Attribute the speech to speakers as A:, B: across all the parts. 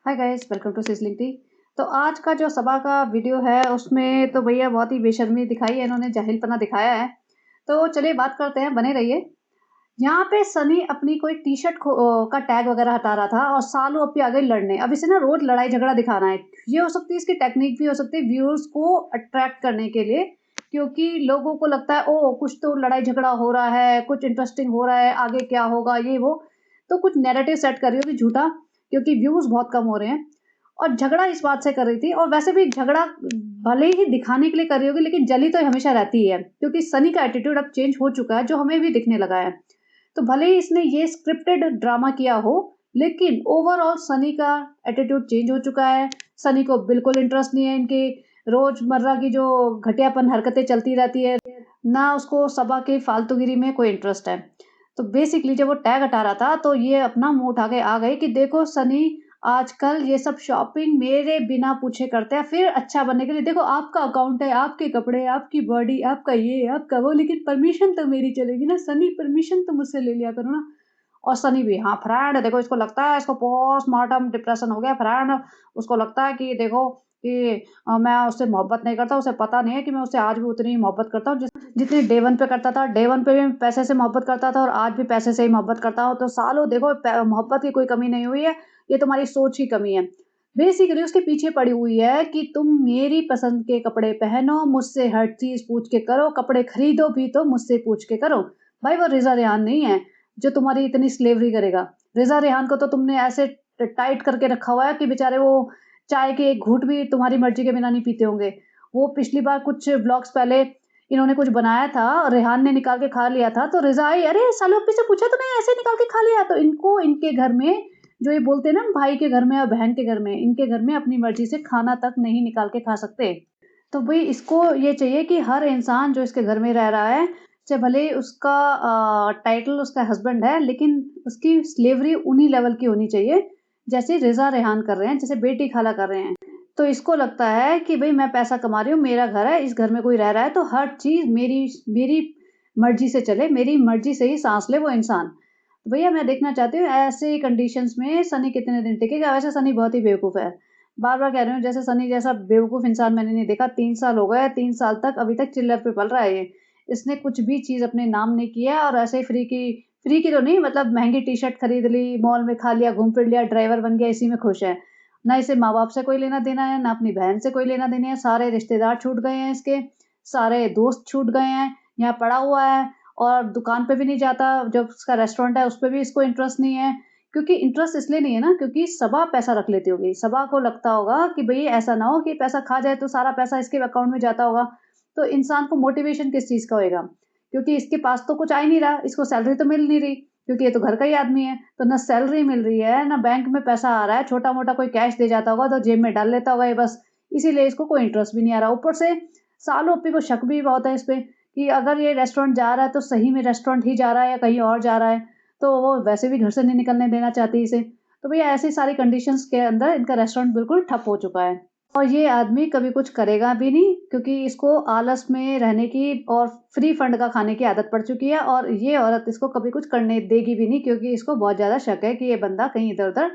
A: Hi guys, welcome to sizzling tea. तो आज का जो सबा का वीडियो है उसमें तो भैया बहुत ही बेशर्मी दिखाई है, इन्होंने जाहिलपना दिखाया है। तो चलिए बात करते हैं, बने रहिए। यहाँ पे सनी अपनी कोई टी-शर्ट का टैग वगैरह हटा रहा था और सालू अब भी आ गई लड़ने। अब इसे ना रोज लड़ाई झगड़ा दिखाना है। ये हो सकती है, इसकी टेक्निक भी हो सकती है व्यूअर्स को अट्रैक्ट करने के लिए, क्योंकि लोगों को लगता है ओह कुछ तो लड़ाई झगड़ा हो रहा है, कुछ इंटरेस्टिंग हो रहा है, आगे क्या होगा ये वो। तो कुछ नैरेटिव सेट कर रही होगी झूठा, क्योंकि व्यूज बहुत कम हो रहे हैं। और झगड़ा इस बात से कर रही थी, और वैसे भी झगड़ा भले ही दिखाने के लिए कर रही होगी, लेकिन जली तो हमेशा रहती है, क्योंकि सनी का एटीट्यूड अब चेंज हो चुका है, जो हमें भी दिखने लगा है। तो भले ही इसने ये स्क्रिप्टेड ड्रामा किया हो, लेकिन ओवरऑल सनी का एटीट्यूड चेंज हो चुका है। सनी को बिल्कुल इंटरेस्ट नहीं है इनके रोजमर्रा की जो घटियापन हरकतें चलती रहती है, ना उसको सबा के फालतूगिरी में कोई इंटरेस्ट है। तो बेसिकली जब वो टैग हटा रहा था, तो ये अपना मुंह उठा के आ गई कि देखो सनी, आजकल ये सब शॉपिंग मेरे बिना पूछे करते हैं, फिर अच्छा बनने के लिए देखो आपका अकाउंट है, आपके कपड़े, आपकी बॉडी, आपका ये, आपका वो, लेकिन परमिशन तो मेरी चलेगी ना सनी, परमिशन तो मुझसे ले लिया करो ना। और सनी भी हाँ फ्रेंड, देखो इसको लगता है इसको पोस्टमार्टम डिप्रेशन हो गया फ्रेंड। उसको लगता है कि देखो कि मैं उससे मोहब्बत नहीं करता, उसे पता नहीं है कि मैं उससे आज भी उतनी ही मोहब्बत करता हूँ जितनी डे वन पे करता था। डे वन पे भी मैं पैसे से मोहब्बत करता था और आज भी पैसे से ही मोहब्बत करता हूँ। तो सालों देखो मोहब्बत की कोई कमी नहीं हुई है, ये तुम्हारी सोच की कमी है। बेसिकली उसके पीछे पड़ी हुई है कि तुम मेरी पसंद के कपड़े पहनो, मुझसे हर चीज पूछ के करो, कपड़े खरीदो भी तो मुझसे पूछ के करो। भाई वो रिजा रेहान नहीं है जो तुम्हारी इतनी स्लेवरी करेगा। रिजा रेहान को तो तुमने ऐसे टाइट करके रखा हुआ है कि बेचारे वो चाय के एक घूंट भी तुम्हारी मर्जी के बिना नहीं पीते होंगे। वो पिछली बार कुछ ब्लॉग्स पहले इन्होंने कुछ बनाया था और रेहान ने निकाल के खा लिया था, तो रिजा आई, अरे साले अपने से पूछा तूने, ऐसे निकाल के खा लिया। तो इनको इनके घर में जो ये बोलते हैं ना, भाई के घर में और बहन के घर में, इनके घर में अपनी मर्जी से खाना तक नहीं निकाल के खा सकते। तो भाई इसको ये चाहिए कि हर इंसान जो इसके घर में रह रहा है, चाहे भले ही उसका टाइटल उसका हस्बैंड है, लेकिन उसकी स्लेवरी उन्हीं लेवल की होनी चाहिए जैसे रिजा रेहान कर रहे हैं, जैसे बेटी खाला कर रहे हैं। तो इसको लगता है कि भाई मैं पैसा कमा रही हूँ, मेरा घर है, इस घर में कोई रह रहा है तो हर चीज मेरी मेरी मर्जी से चले, मेरी मर्जी से ही सांस ले वो इंसान। तो भैया मैं देखना चाहती हूँ ऐसे कंडीशंस में सनी कितने दिन टिकेगा। वैसे सनी बहुत ही बेवकूफ है, बार बार कह रही हूँ, जैसे सनी जैसा बेवकूफ इंसान मैंने नहीं देखा। 3 साल हो गए, 3 साल तक अभी तक चिल्लर पे पल रहा है ये। इसने कुछ भी चीज अपने नाम नहीं किया, और ऐसे फ्री की तो नहीं, मतलब महंगी टी शर्ट खरीद ली, मॉल में खा लिया, घूम फिर लिया, ड्राइवर बन गया, इसी में खुश है। ना इसे माँ बाप से कोई लेना देना है, ना अपनी बहन से कोई लेना देना है। सारे रिश्तेदार छूट गए हैं इसके, सारे दोस्त छूट गए हैं, यहाँ पड़ा हुआ है। और दुकान पे भी नहीं जाता, जब उसका रेस्टोरेंट है उस पर भी इसको इंटरेस्ट नहीं है। क्योंकि इंटरेस्ट इसलिए नहीं है ना, क्योंकि सबा पैसा रख लेती होगी। सबा को लगता होगा कि भाई ऐसा ना हो कि पैसा खा जाए तो सारा पैसा इसके अकाउंट में जाता होगा। तो इंसान को मोटिवेशन किस चीज का होएगा, क्योंकि इसके पास तो कुछ आ ही नहीं रहा, इसको सैलरी तो मिल नहीं रही, क्योंकि ये तो घर का ही आदमी है। तो ना सैलरी मिल रही है, ना बैंक में पैसा आ रहा है, छोटा मोटा कोई कैश दे जाता होगा तो जेब में डाल लेता होगा ये बस। इसीलिए इसको कोई इंटरेस्ट भी नहीं आ रहा। ऊपर से सालों ओप्पी को शक भी बहुत है इस पे कि अगर ये रेस्टोरेंट जा रहा है तो सही में रेस्टोरेंट ही जा रहा है या कहीं और जा रहा है। तो वो वैसे भी घर से नहीं निकलने देना चाहती इसे। तो भैया ऐसी सारी कंडीशंस के अंदर इनका रेस्टोरेंट बिल्कुल ठप हो चुका है। और ये आदमी कभी कुछ करेगा भी नहीं, क्योंकि इसको आलस में रहने की और फ्री फंड का खाने की आदत पड़ चुकी है। और ये औरत इसको कभी कुछ करने देगी भी नहीं, क्योंकि इसको बहुत ज़्यादा शक है कि ये बंदा कहीं इधर-उधर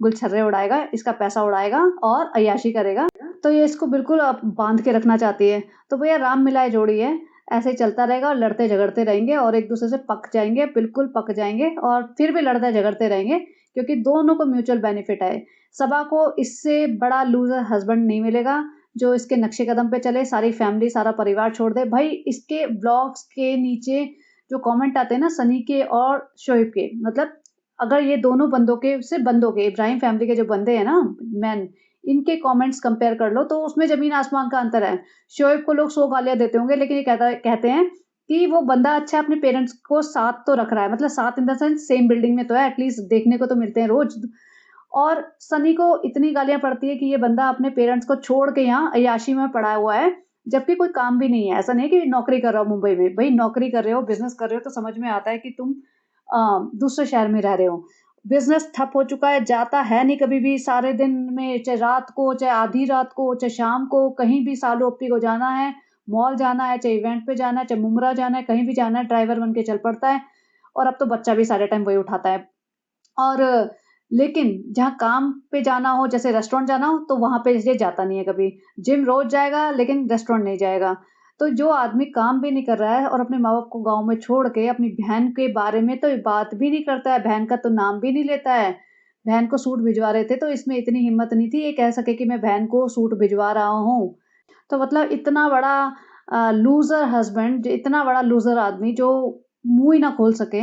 A: गुलछर्रे उड़ाएगा, इसका पैसा उड़ाएगा और अय्याशी करेगा। तो ये इसको बिल्कुल बाँध के रखना चाहती है। तो भैया राम मिलाए जोड़ी है, ऐसे ही चलता रहेगा और लड़ते-झगड़ते रहेंगे और एक-दूसरे से पक जाएँगे, बिल्कुल पक जाएँगे, और फिर भी लड़ते-झगड़ते रहेंगे, क्योंकि दोनों को म्यूचुअल बेनिफिट है। सबा को इससे बड़ा लूज़र हस्बैंड नहीं मिलेगा, जो इसके नक्शे कदम पे चले, सारी फैमिली, सारा परिवार छोड़ दे। भाई इसके ब्लॉग्स के नीचे जो कमेंट आते हैं ना सनी के और शोएब के, मतलब अगर ये दोनों बंदों के, सिर्फ़ बंदों के, इब्राहिम फैमिली के जो बंदे हैं ना, मेन, इनके कमेंट्स कंपेयर कर लो तो उसमें ज़मीन-आसमान का अंतर है। शोएब को लोग 100 गालियाँ देते होंगे, लेकिन ये कहते हैं कि वो बंदा अच्छा है, अपने पेरेंट्स को साथ तो रख रहा है, मतलब साथ in the sense same building में तो है, एटलीस्ट देखने को तो मिलते हैं रोज़। और सनी को इतनी गालियाँ पड़ती है कि ये बंदा अपने पेरेंट्स को छोड़ के यहाँ अय्याशी में पड़ा हुआ है, जबकि कोई काम भी नहीं है। ऐसा नहीं है कि नौकरी कर रहा हो मुंबई में। भई नौकरी कर रहे हो, बिज़नेस कर रहे हो तो समझ में आता है कि तुम दूसरे शहर में रह रहे हो। बिज़नेस ठप हो चुका है, जाता है नहीं कभी भी, सारे दिन में, चाहे रात को, चाहे आधी रात को, चाहे शाम को, कहीं भी सालू ओप्पी को जाना है, मॉल जाना है, चाहे इवेंट पे जाना है, चाहे मुमरा जाना है, कहीं भी जाना है, ड्राइवर बन के चल पड़ता है। और अब तो बच्चा भी सारे टाइम वही उठाता है। और लेकिन जहाँ काम पे जाना हो, जैसे रेस्टोरेंट जाना हो, तो वहाँ पे ये जाता नहीं है कभी। जिम रोज़ जाएगा लेकिन रेस्टोरेंट नहीं जाएगा। तो जो आदमी काम भी नहीं कर रहा है और अपने माँ-बाप को गाँव में छोड़ के अपनी बहन के बारे में तो बात भी नहीं करता है, बहन का तो नाम भी नहीं लेता है। बहन को सूट भिजवा रहे थे तो इसमें इतनी हिम्मत नहीं थी ये कह सके कि मैं बहन को सूट भिजवा रहा हूँ। तो मतलब इतना बड़ा लूज़र हस्बैंड, इतना बड़ा लूज़र आदमी जो मुँह ही ना खोल सके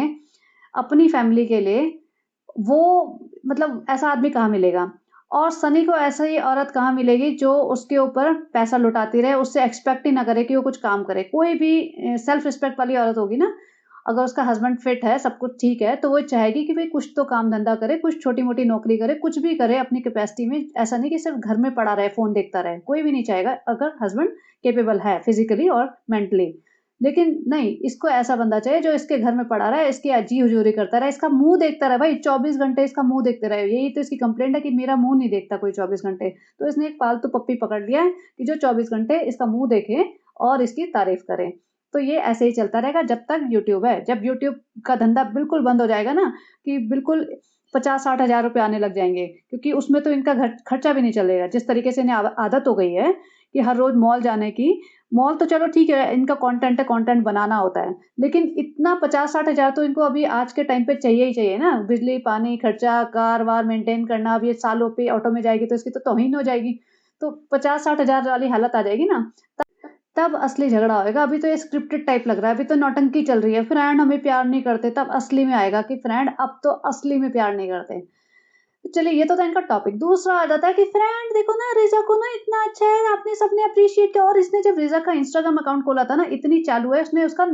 A: अपनी फैमिली के लिए, वो मतलब ऐसा आदमी कहाँ मिलेगा? और सनी को ऐसी औरत कहाँ मिलेगी जो उसके ऊपर पैसा लुटाती रहे, उससे एक्सपेक्ट ही ना करे कि वो कुछ काम करे। कोई भी सेल्फ रिस्पेक्ट वाली औरत होगी ना, अगर उसका हस्बैंड फिट है, सब कुछ ठीक है, तो वो चाहेगी कि भई कुछ तो काम-धंधा करे, कुछ छोटी-मोटी नौकरी करे, कुछ भी करे अपनी कैपेसिटी में। ऐसा नहीं कि सिर्फ़ घर में पड़ा रहे, फ़ोन देखता रहे। कोई भी नहीं चाहेगा अगर हस्बैंड कैपेबल है फिज़िकली और मेंटली। लेकिन नहीं, इसको ऐसा बंदा चाहिए जो इसके घर में पड़ा रहे, इसकी जी-हुजूरी करता रहे, इसका मुँह देखता रहे भाई 24 घंटे इसका मुँह देखते रहे। यही तो इसकी कंप्लेंट है कि मेरा मुँह नहीं देखता कोई 24 घंटे। तो इसने एक पालतू पप्पी पकड़ लिया है कि जो 24 घंटे इसका मुँह देखे और इसकी तारीफ़ करे। तो ये ऐसे ही चलता रहेगा जब तक यूट्यूब है। जब यूट्यूब का धंधा बिल्कुल बंद हो जाएगा ना कि बिल्कुल 50-60 हज़ार रुपए आने लग जाएँगे क्योंकि उसमें तो इनका खर्चा भी नहीं चलेगा। जिस तरीके से इन्हें आदत हो गई है कि हर रोज़ मॉल जाने की, मॉल तो चलो ठीक है, इनका कंटेंट है, कंटेंट बनाना होता है। लेकिन इतना 50-60 हज़ार तो इनको अभी आज के टाइम पे चाहिए ही चाहिए ना। बिजली, पानी, खर्चा, कार-वार मेंटेन करना, अब ये सालों पे ऑटो में जाएगी तो इसकी तो तौहीन हो जाएगी। तो 50-60 हज़ार वाली हालत आ जाएगी ना, तब असली झगड़ा होएगा। अभी तो ये स्क्रिप्टेड टाइप लग रहा है, अभी तो नौटंकी चल रही है, फ्रेंड हमें प्यार नहीं करते, तब असली में आएगा कि फ्रेंड अब तो असली में प्यार नहीं करते। तो चलिए ये तो था इनका टॉपिक। दूसरा आ जाता है कि फ्रेंड देखो ना रिज़ा को ना इतना अच्छा है, आपने सबने अप्रिशिएट किया और इसने जब रिज़ा का इंस्टाग्राम अकाउंट खोला था ना, इतनी चालू है, उसने उसका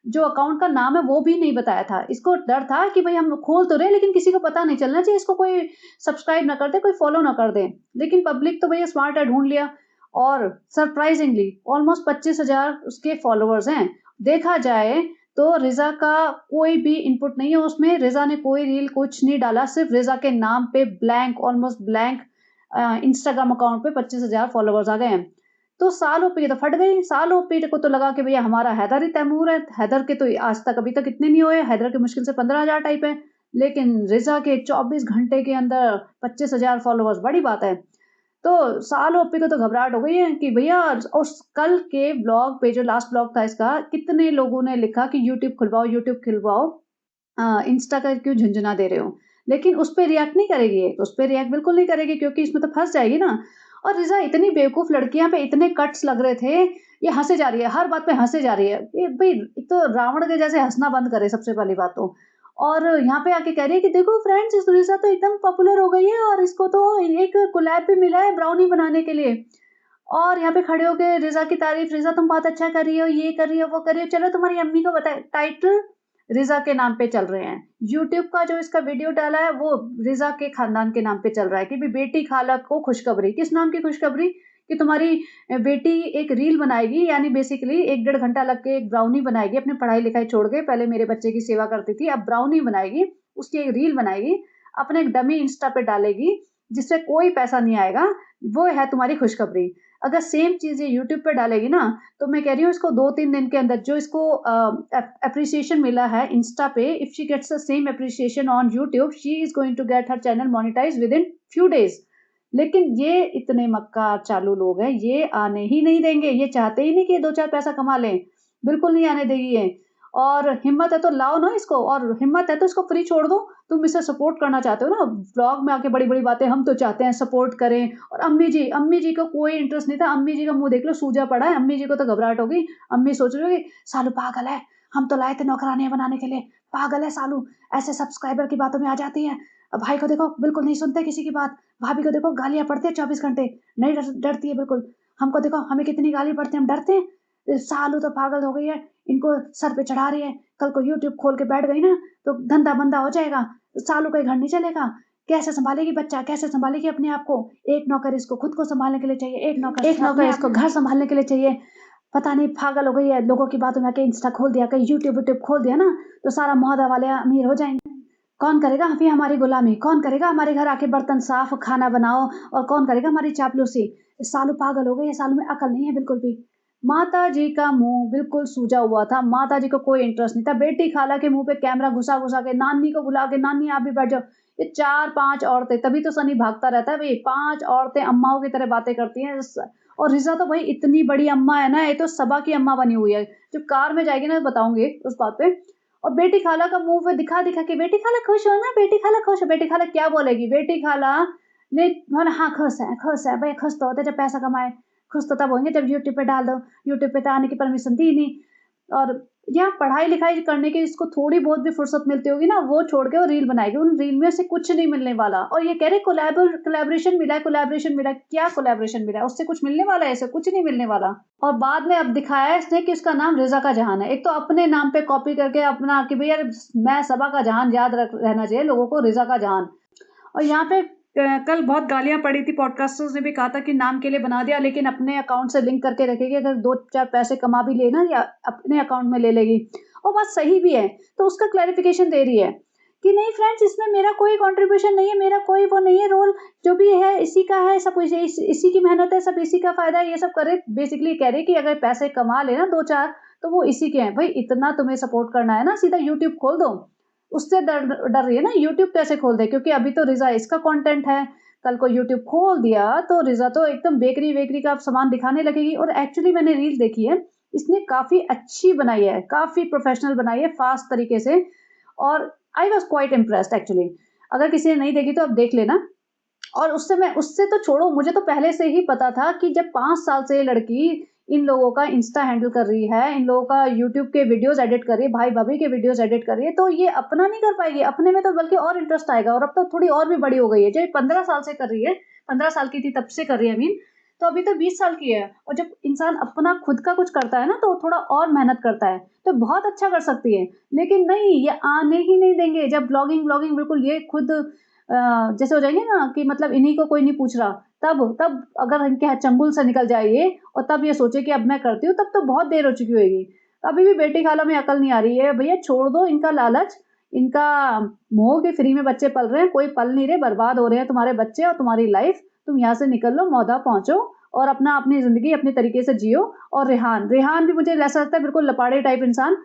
A: जो अकाउंट का नाम है वो भी नहीं बताया था। इसको डर था कि भई हम खोल तो रहे हैं लेकिन किसी को पता नहीं चलना चाहिए, इसको कोई सब्सक्राइब ना कर दे, कोई फॉलो ना कर दे। लेकिन पब्लिक तो भैया स्मार्ट है, ढूँढ लिया और सरप्राइज़िंगली ऑलमोस्ट 25,000 उसके फॉलोवर्स हैं। देखा जाए तो रिज़ा का कोई भी इनपुट नहीं है उसमें, रिज़ा ने कोई रील कुछ नहीं डाला, सिर्फ़ रिज़ा के नाम पे blank almost blank Instagram account पे 25,000 फॉलोवर्स आ गए हैं। तो साल ओपी की तो फट गई, साल ओपी को तो लगा कि भैया हमारा हैदर ही तैमूर है, हैदर के तो आज तक अभी तक इतने नहीं हुए, हैदर के मुश्किल से 15,000 टाइप है। लेकिन रिज़ा के 24 घंटे के अंदर 25,000 फॉलोवर्स बड़ी बात है। तो साल ओपी को तो घबराहट हो गई है कि भैया उस कल के ब्लॉग पे जो लास्ट ब्लॉग था इसका, कितने लोगों ने लिखा कि यूट्यूब खुलवाओ इंस्टा का क्यों झुनझुना दे रहे हो? लेकिन उस पे रिएक्ट नहीं करेगी ये, उस पे रिएक्ट बिल्कुल नहीं करेगी क्योंकि इसमें तो फँस जाएगी ना। और रिज़ा इतनी बेवकूफ़ लड़की यहाँ पे इतने कट्स लग रहे थे, ये हँसे जा रही है, हर बात पे हँसे जा रही है। ये भई एक तो रावण के जैसे हँसना बंद करे सबसे पहली बात तो। और यहाँ पे आके कह रही है कि देखो फ्रेंड्स इस रिज़ा तो एकदम पॉपुलर हो गई है और इसको तो एक कोलैब भी मिला है ब्राउनी बनाने के लिए। और यहाँ पे खड़े होके रिज़ा की तारीफ़, रिज़ा तुम बहुत अच्छा कर रही हो, ये कर रही हो, वो कर रही हो, चलो तुम्हारी अम्मी को बताए टाइटल रिज़ा के नाम पे चल रहे हैं। यूट्यूब का जो इसका वीडियो डाला है वो रिज़ा के खानदान के नाम पे चल रहा है कि भई बेटी खाला को खुशखबरी। किस नाम की खुशखबरी? कि तुम्हारी बेटी एक रील बनाएगी यानी बेसिकली 1 डेढ़ घंटा लग के एक ब्राउनी बनाएगी अपनी पढ़ाई-लिखाई छोड़ के, पहले मेरे बच्चे की सेवा करती थी, अब ब्राउनी बनाएगी, उसकी एक रील बनाएगी, अपने एक डमी इंस्टा पे डालेगी, जिससे कोई पैसा नहीं आएगा, वो है तुम्हारी खुशखबरी। अगर सेम चीज़ ये यूट्यूब पे डालेगी ना, तो मैं कह रही हूँ इसको 2-3 दिन के अंदर जो इसको एप्रिसिएशन मिला है इंस्टा पे, if she gets the same appreciation on YouTube, she is going to get her channel monetised within few days. लेकिन ये इतने मक्कार चालू लोग हैं, ये आने ही नहीं देंगे, ये चाहते ही नहीं कि ये 2-4 पैसा कमा लें, बिल्कुल नहीं आने देगी ये। और हिम्मत है तो लाओ ना इसको और हिम्मत है तो इसको फ्री छोड़ दो। तुम इसे सपोर्ट करना चाहते हो ना, व्लॉग में आके बड़ी-बड़ी बातें हम तो चाहते हैं सपोर्ट करें और अम्मी जी को कोई इंटरेस्ट नहीं था, अम्मी जी का मुँह देख लो सूजा पड़ा है, अम्मी जी को तो घबराहट हो गई। अम्मी सोच रही होगी सालू पागल है, हम तो लाए थे नौकरानियाँ बनाने के लिए, पागल है सालू, ऐसे सब्सक्राइबर की बातों में आ जाती है। भाई को देखो बिल्कुल नहीं सुनते किसी की बात, भाभी को देखो गालियाँ पड़ती है 24 घंटे, नहीं डरती है बिल्कुल। हमको देखो हमें कितनी गाली पड़ती है, हम डरते हैं? सालू तो पागल हो गई है, इनको सर पे चढ़ा रही है, कल को यूट्यूब खोल के बैठ गई ना, तो धंधा मंदा हो जाएगा, सालों का घर नहीं चलेगा। कैसे सँभालेगी बच्चा, कैसे सँभालेगी अपने आप को? एक नौकर इसको खुद को सँभालने के लिए चाहिए, एक नौकर इसको घर सँभालने के लिए चाहिए। पता नहीं पागल हो गई है, लोगों की बातों में आके इंस्टा खोल दिया, कहीं यूट्यूब खोल दिया ना, तो सारा मोहल्ला वाले अमीर हो जाएँगे। कौन करेगा अभी हमारी गुलामी? कौन करेगा हमारे घर आके बर्तन साफ, खाना बनाओ और कौन करेगा हमारी चापलूसी? सालू पागल हो गई है, सालू में अकल नहीं है बिल्कुल भी। माताजी का मुँह बिल्कुल सूजा हुआ था, माताजी को कोई इंटरेस्ट नहीं था। बेटी खाला के मुँह पे कैमरा घुसा-घुसा के नानी को बुला के, "नानी आप भी बैठ जाओ।" ये 4-5 औरतें, तभी तो सनी भागता रहता है भई, 5 औरतें अम्माओं की तरह बातें करती हैं और रिज़ा तो भाई इतनी बड़ी अम्मा है ना, ये तो सबा की अम्मा बनी हुई है। जब कार में जाएगी ना बताऊँगी उस बात पे। और बेटी खाला का मुँह पे दिखा-दिखा के, बेटी खाला खुश हो ना, बेटी खाला खुश हो, बेटी खाला क्या बोलेगी? बेटी खाला ने बोला हाँ, खुश है, भई खुश तो होते जब पैसा कमाए, खुश तो तब होंगे जब यूट्यूब पे डाल दो, यूट्यूब पे तो आने की परमिशन दी नहीं। और यहाँ पढ़ाई-लिखाई करने की इसको थोड़ी बहुत भी फुर्सत मिलती होगी ना, वो छोड़ के वो रील बनाएगी। उन रील में से कुछ नहीं मिलने वाला और ये कह रहे कोलैबोरेशन मिला है। क्या कोलैबोरेशन मिला है? उससे कुछ मिलने वाला है इसे? कुछ नहीं मिलने वाला। और बाद में अब दिखाया है इसने कि उसका नाम रिज़ा का जहान है। एक तो अपने नाम पे कॉपी करके अपना कि भई यार मैं सबा का जहान याद रहना चाहिए लोगों को, रिज़ा का जहान। और यहाँ पे कल बहुत गालियाँ पड़ी थी, पॉडकास्टर्स ने भी कहा था कि नाम के लिए बना दिया, लेकिन अपने अकाउंट से लिंक करके रखेगी, अगर 2-4 पैसे कमा भी ले ना या अपने अकाउंट में ले लेगी। और बात सही भी है, तो उसका क्लैरिफिकेशन दे रही है कि नहीं फ्रेंड्स, इसमें मेरा कोई कंट्रीब्यूशन नहीं है, मेरा कोई वो नहीं है रोल, जो भी है इसी का है, सब इसी की मेहनत है, सब इसी का फ़ायदा है, ये सब करे। बेसिकली कह रही है कि अगर पैसे कमा ले ना 2-4, तो वो इसी के हैं। भई इतना तुम्हें सपोर्ट करना है ना, सीधा यूट्यूब खोल दो। उससे डर रही है ना, यूट्यूब कैसे खोल दे, क्योंकि अभी तो रिज़ा इसका कंटेंट है, कल को यूट्यूब खोल दिया तो रिज़ा तो एकदम बेकरी-वेकरी का सामान दिखाने लगेगी। और एक्चुअली मैंने रील देखी है, इसने काफ़ी अच्छी बनाई है, काफ़ी प्रोफेशनल बनाई है, फ़ास्ट तरीके से। और I was quite impressed actually. अगर किसी ने नहीं देखी तो आप देख लेना। और उससे तो छोड़ो, मुझे तो पहले से ही पता था कि जब 5 साल से ये लड़की इन लोगों का इंस्टा हैंडल कर रही है, इन लोगों का यूट्यूब के वीडियोज़ एडिट कर रही है, भाई-भाभी के वीडियोज़ एडिट कर रही है, तो ये अपना नहीं कर पाएगी। अपने में तो बल्कि और इंटरेस्ट आएगा और अब तो थोड़ी और भी बड़ी हो गई है। जो ये 15 साल से कर रही है, 15 साल की थी तब से कर रही है आई मीन, तो अभी तो 20 साल की है। और जब इंसान अपना खुद का कुछ करता है ना, तो वो थोड़ा और मेहनत करता है, तो बहुत अच्छा कर सकती है। लेकिन नहीं, ये आने ही नहीं देंगे। जब ब्लॉगिंग बिल्कुल ये खुद जैसे हो जाएँगे ना कि मतलब इन्हीं को कोई नहीं पूछ रहा, तब अगर इनके चंगुल से निकल जाए ये और तब ये सोचे कि अब मैं करती हूँ, तब तो बहुत देर हो चुकी होएगी। अभी भी बेटी खाला में अकल नहीं आ रही है। भैया छोड़ दो इनका लालच, इनका मोह कि फ्री में बच्चे पल रहे हैं, कोई पल नहीं रहे, बर्बाद हो रहे हैं तुम्हारे बच्चे और तुम्हारी लाइफ़। तुम यहाँ से निकल लो, मौदा पहुँचो और अपनी ज़िंदगी अपने तरीके से जियो। और रेहान भी मुझे ऐसा लगता है बिल्कुल लपाड़े टाइप इंसान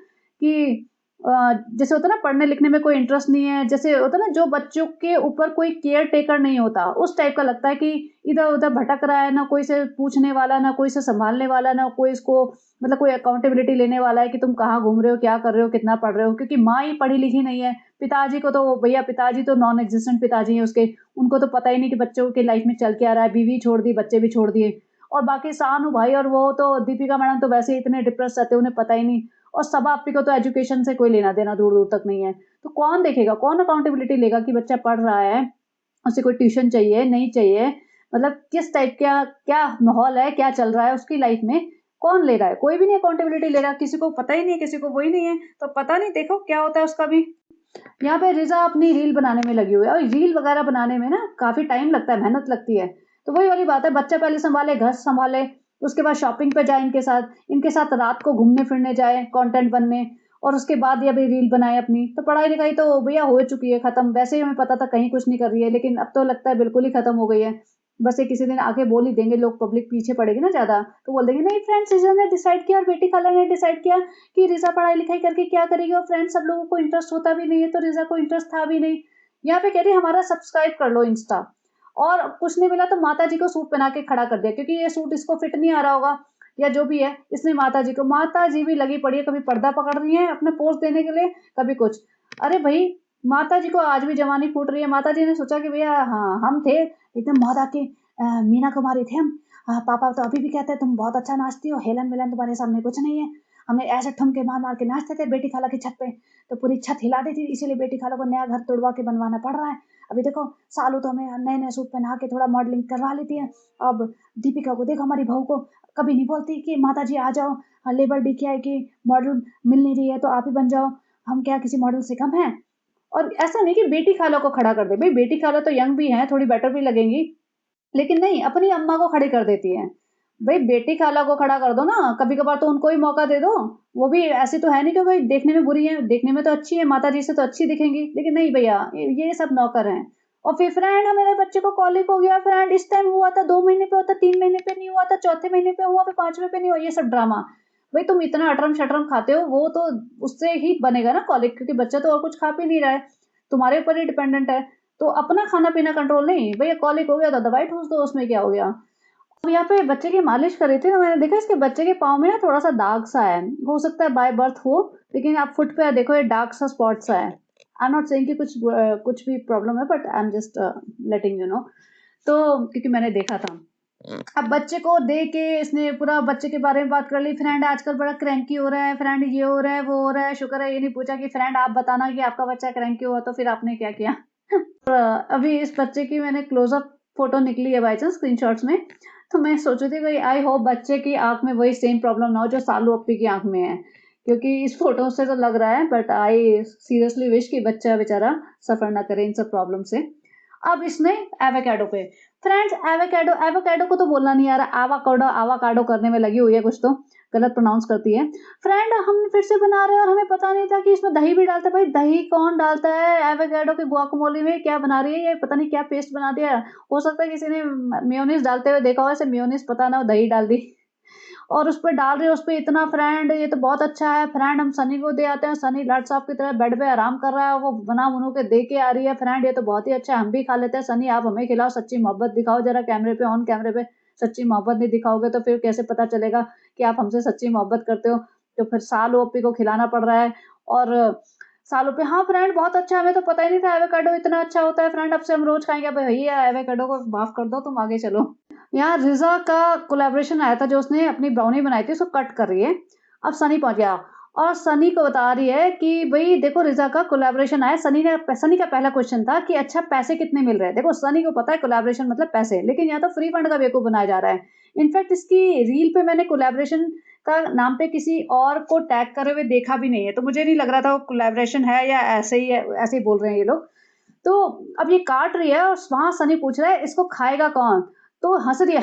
A: कि जैसे होता है ना पढ़ने-लिखने में कोई इंटरेस्ट नहीं है, जैसे होता है ना जो बच्चों के ऊपर कोई केयर टेकर नहीं होता, उस टाइप का लगता है कि इधर-उधर भटक रहा है, ना कोई से पूछने वाला, ना कोई से सँभालने वाला, ना कोई इसको मतलब कोई अकाउंटेबिलिटी लेने वाला है कि तुम कहाँ घूम रहे हो, क्या कर रहे हो, कितना पढ़ रहे हो, क्योंकि माँ ही पढ़ी-लिखी नहीं है। पिताजी को तो भैया पिताजी तो नॉन एक्जिस्टेंट पिताजी हैं उसके, उनको तो पता ही नहीं कि बच्चों के लाइफ़ में चल क्या रहा है, बीवी छोड़ दी, बच्चे भी छोड़ दिए। और बाकी सानू भाई और वो तो दीपिका मैडम तो वैसे ही इतने डिप्रेस रहते हैं, उन्हें पता ही नहीं। और सबा आपी को तो एजुकेशन से कोई लेना-देना दूर-दूर तक नहीं है। तो कौन देखेगा, कौन अकाउंटेबिलिटी लेगा कि बच्चा पढ़ रहा है, उसे कोई ट्यूशन चाहिए, नहीं चाहिए, मतलब किस टाइप का क्या माहौल है, क्या चल रहा है उसकी लाइफ में, कौन ले रहा है? कोई भी नहीं अकाउंटेबिलिटी ले रहा, किसी को पता ही नहीं है, किसी को वो ही नहीं है, तो पता नहीं देखो क्या होता है उसका भी। यहाँ पे रिज़ा अपनी रील बनाने में लगी हुई है और रील वगैरह बनाने में ना काफ़ी टाइम लगता है, मेहनत लगती है। तो वही वाली बात है, बच्चा पहले सँभाले, घर सँभाले, उसके बाद शॉपिंग पे जाए इनके साथ रात को घूमने-फिरने जाए, कंटेंट बनने और उसके बाद ये अभी रील बनाए अपनी। तो पढ़ाई-लिखाई तो भैया हो चुकी है खत्म, वैसे ही हमें पता था कहीं कुछ नहीं कर रही है, लेकिन अब तो लगता है बिल्कुल ही खत्म हो गई है। बस ये किसी दिन आके बोल ही देंगे लोग, पब्लिक पीछे पड़ेगी ना ज़्यादा, तो बोल देंगे नहीं फ्रेंड्स रिज़ा ने डिसाइड किया और बेटी खाला ने डिसाइड किया कि रिज़ा पढ़ाई-लिखाई करके क्या करेगी और फ्रेंड्स सब लोगों को इंटरेस्ट होता भी नहीं है, तो रिज़ा को इंटरेस्ट था भी नहीं। यहाँ पे कह रही है हमारा सब्सक्राइब कर लो इंस्टा। और कुछ नहीं मिला तो माताजी को सूट पहना के खड़ा कर दिया, क्योंकि ये सूट इसको फिट नहीं आ रहा होगा या जो भी है, इसने माताजी भी लगी पड़ी है, कभी पर्दा पकड़ रही हैं अपने पोज़ देने के लिए, कभी कुछ। अरे भई, माताजी को आज भी जवानी फूट रही है। माताजी ने सोचा कि भैया हाँ, हम थे एकदम मौदा के मीना कुमारी थे हम। पापा तो अभी भी कहते हैं तुम बहुत अच्छा नाचती हो, हेलन-वेलन तुम्हारे सामने कुछ नहीं है। हमें ऐसे ठुमके मार-मार के नाचते थे बेटी खाला की छत पे, तो पूरी छत हिला दी थी, इसीलिए बेटी खाला को नया घर तुड़वा के बनवाना पड़ रहा है। अभी देखो सालू तो हमें नए-नए सूट पहना के थोड़ा मॉडलिंग करवा लेती है। अब दीपिका को देखो, हमारी बहू को कभी नहीं बोलती कि माताजी आ जाओ, लेबर डीकेआई की मॉडल मिल नहीं रही है तो आप ही बन जाओ, हम क्या किसी मॉडल से कम हैं? और ऐसा नहीं कि बेटी खाला को खड़ा कर दे, भई बेटी खाला तो यंग भी हैं, थोड़ी बेटर भी लगेंगी, लेकिन नहीं, अपनी अम्मा को खड़ी कर देती हैं। भई बेटी खाला को खड़ा कर दो ना, कभी-कभार तो उनको भी मौका दे दो। वो भी ऐसी तो है नहीं कि भई देखने में बुरी हैं, देखने में तो अच्छी हैं, माताजी से तो अच्छी दिखेंगी। लेकिन नहीं भैया, ये सब नौकर हैं। और फिर फ्रेंड मेरे बच्चे को कॉलिक हो गया, फ्रेंड इस टाइम हुआ था, 2 महीने पे हुआ था, 3 महीने पे नहीं हुआ था, चौथे महीने पे हुआ, फिर 5वें पे नहीं हुआ, ये सब ड्रामा। भई तुम इतना अटरम-शटरम खाते हो, वो तो उससे ही बनेगा ना कॉलिक, क्योंकि बच्चा तो और कुछ खा पी नहीं रहा है, तुम्हारे ऊपर ही डिपेंडेंट है। तो अपना खाना-पीना कंट्रोल नहीं, भैया कॉलिक हो गया तो दवाई ठूँस दो, उसमें क्या हो गया। अब यहाँ पे बच्चे की मालिश कर रही थी ना, मैंने देखा इसके बच्चे के पाँव में ना थोड़ा-सा दाग सा है। हो सकता है बाय बर्थ हो, लेकिन आप फुट पे देखो ये डार्क सा स्पॉट सा है। आई एम नॉट सेइंग कि कुछ भी प्रॉब्लम है, but I am just letting you know. तो क्योंकि मैंने देखा था। अब बच्चे को देख के इसने पूरा बच्चे के बारे में बात कर ली, फ्रेंड आजकल बड़ा क्रैंकी हो रहा है, फ्रेंड ये हो रहा है, वो हो रहा है। शुक्र है ये नहीं पूछा कि फ्रेंड आप बताना कि आपका बच्चा क्रैंकी हुआ तो फिर आपने क्या किया। अभी इस बच्चे की मैंने क्लोज़अप फ़ोटो निकली है बाय चांस स्क्रीनशॉट्स में, तो मैं सोच रही थी भई आई होप बच्चे की आँख में वही सेम प्रॉब्लम ना हो जो सालू अप्पी की आँख में है। क्योंकि इस फ़ोटो से तो लग रहा है, बट आई सीरियसली विश कि बच्चा बेचारा सफ़र ना करे इन सब प्रॉब्लम से। अब इसमें एवोकाडो पे, फ्रेंड्स एवोकाडो एवोकाडो को तो बोलना नहीं आ रहा, आवाकाडो आवाकाडो करने में लगी हुई है कुछ तो, गलत प्रोनाउंस करती है। फ्रेंड हम फिर से बना रहे हैं और हमें पता नहीं था कि इसमें दही भी डालते हैं। भाई दही कौन डालता है एवोकाडो के गुआकामोली में? क्या बना रही है ये? पता नहीं क्या पेस्ट बना दिया है। हो सकता है किसी ने मेयोनीज़ डालते हुए देखा हो, ऐसे मेयोनीज़ पता ना हो दही डाल दी। और उस पे डाल रही है, उस पे इतना फ्रेंड ये तो बहुत अच्छा है फ्रेंड, हम सनी को दे आते हैं, सनी लाट साहब की तरह बेड पे आराम कर रहा है, वो बना-बनू के दे के आ रही है फ्रेंड, ये तो बहुत ही अच्छा है, हम भी खा लेते हैं। सनी आप हमें खिलाओ, सच्ची मोहब्बत दिखाओ ज़रा कैमरे पे, ऑन कैमरे पे सच्ची मोहब्बत नहीं दिखाओगे तो फिर कैसे पता चलेगा कि आप हमसे सच्ची मोहब्बत करते हो? तो फिर साल ओपी को खिलाना पड़ रहा है। और सालों पे हाँ फ्रेंड बहुत अच्छा है, हमें तो पता ही नहीं था एवोकाडो इतना अच्छा होता है फ्रेंड, अब से हम रोज़ खाएँगे। अबे भैया एवोकाडो को माफ़ कर दो, तुम आगे चलो। यहाँ रिज़ा का कोलैबोरेशन आया था जो उसने अपनी ब्राउनी बनाई थी उसको कट कर रही है। अब सनी पहुँच गया और सनी को बता रही है कि भई देखो रिज़ा का कोलैबोरेशन आया। सनी का पहला क्वेश्चन था कि अच्छा पैसे कितने मिल रहे हैं? देखो सनी को पता है कोलैबोरेशन मतलब पैसे, लेकिन यहाँ तो फ्री फंड का बेवकूफ़ बनाया जा रहा है। इनफैक्ट इसकी रील पे मैंने कोलैबोरेशन का नाम पे किसी और को टैग करे हुए देखा भी नहीं है। तो मुझे नहीं लग रहा था वो कोलैबोरेशन है या ऐसे ही है, ऐसे ही बोल रहे हैं ये लोग। तो अब ये काट रही है और वहाँ सनी पूछ रहा है इसको खाएगा कौन? तो हँस रही है,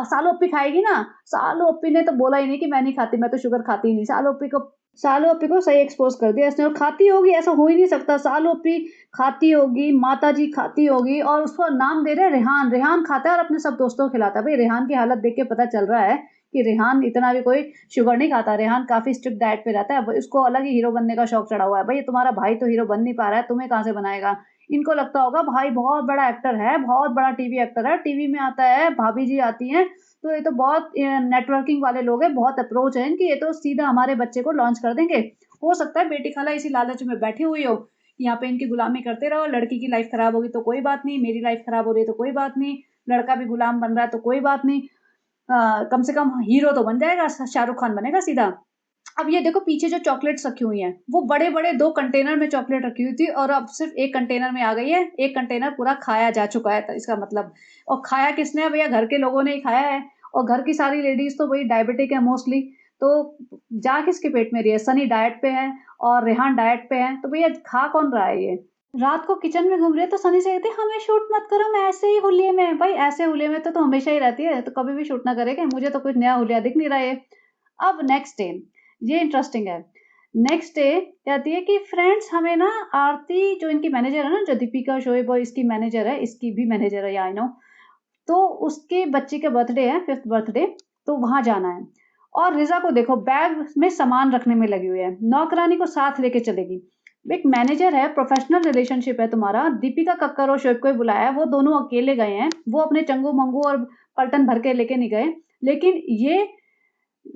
A: सालू अप्पी खाएगी ना? सालू अप्पी ने तो बोला ही नहीं कि मैं नहीं खाती, मैं तो शुगर खाती ही नहीं। सालू अप्पी को सही एक्सपोज़ कर दिया इसने, और खाती होगी ऐसा हो ही नहीं सकता। सालू अप्पी खाती होगी, माताजी खाती होगी और उसको नाम दे रहे हैं रेहान। रेहान खाता है और अपने सब दोस्तों को खिलाता है। भई रेहान की हालत देख के पता चल रहा है कि रेहान इतना भी कोई शुगर नहीं खाता। रेहान काफ़ी स्ट्रिक्ट डाइट पे रहता है। अब इसको अलग ही हीरो बनने का शौक चढ़ा हुआ है। भई तुम्हारा भाई तो हीरो बन नहीं पा रहा है, तुम्हें कहाँ से बनाएगा? इनको लगता होगा भाई बहुत बड़ा एक्टर है, बहुत बड़ा टीवी एक्टर है, टीवी में आता है, भाभी जी आती हैं, तो ये तो बहुत नेटवर्किंग वाले लोग हैं, बहुत अप्रोच है इनकी, ये तो सीधा हमारे बच्चे को लॉन्च कर देंगे। हो सकता है बेटी खाला इसी लालच में बैठी हुई हो, यहाँ पे इनकी गुलामी करते रहो, लड़की की लाइफ खराब होगी तो कोई बात नहीं, मेरी लाइफ खराब हो रही है तो कोई बात नहीं, लड़का भी गुलाम बन रहा है तो कोई बात नहीं। कम से कम हीरो तो बन जाएगा, शाहरुख खान बनेगा सीधा। अब ये देखो पीछे जो चॉकलेट्स रखी हुई हैं, वो बड़े-बड़े 2 कंटेनर में चॉकलेट रखी हुई थी और अब सिर्फ़ 1 कंटेनर में आ गई है। 1 कंटेनर पूरा खाया जा चुका है त इसका मतलब। और खाया किसने है भैया? घर के लोगों ने ही खाया है और घर की सारी लेडीज़ तो वही डायबिटिक है मोस्टली। तो जा किसके पेट में रही है? सनी डाइट पे है और रेहान डाइट पे है, तो भैया खा कौन रहा है ये? रात को किचन में घूम रही है तो सनी से कहती है, "हमें शूट मत करो, मैं ऐसे ही हुलिये में।" भाई ऐसे हुलिये में तो हमेशा ही रहती है, तो कभी भी शूट ना करे क्या? मुझे तो कुछ नया हुलिया दिख नहीं रहा है ये। अब नेक्स्ट डे, ये इंटरेस्टिंग है। नेक्स्ट डे कहती है कि फ्रेंड्स हमें ना आरती जो इनकी मैनेजर है ना, जो दीपिका शोएब और इसकी मैनेजर है, इसकी भी मैनेजर है, या आई नो, तो उसके बच्चे का बर्थडे है, 5th बर्थडे, तो वहाँ जाना है। और रिज़ा को देखो बैग में सामान रखने में लगी हुई है, नौकरानी को साथ लेके चलेगी। एक मैनेजर है, प्रोफेशनल रिलेशनशिप है तुम्हारा, दीपिका कक्कर और शोएब को ही बुलाया है, वो दोनों अकेले गए हैं, वो अपने चंगू-मंगू और पलटन भर के लेके नहीं गए। लेकिन ये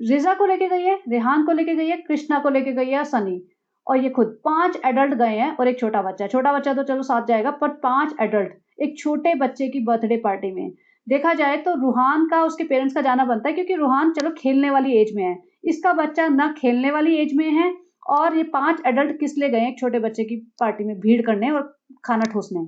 A: रिज़ा को लेके गई है, रेहान को लेके गई है, कृष्णा को लेके गई है, सनी, और ये खुद 5 एडल्ट गए हैं और एक छोटा बच्चा है। छोटा बच्चा तो चलो साथ जाएगा, पर 5 एडल्ट एक छोटे बच्चे की बर्थडे पार्टी में। देखा जाए तो रूहान का उसके पेरेंट्स का जाना बनता है क्योंकि रूहान चलो खेलने वाली एज में है। इसका बच्चा ना खेलने वाली एज में है और ये 5 एडल्ट किस लिए गए हैं एक छोटे बच्चे की पार्टी में भीड़ करने और खाना ठूँसने।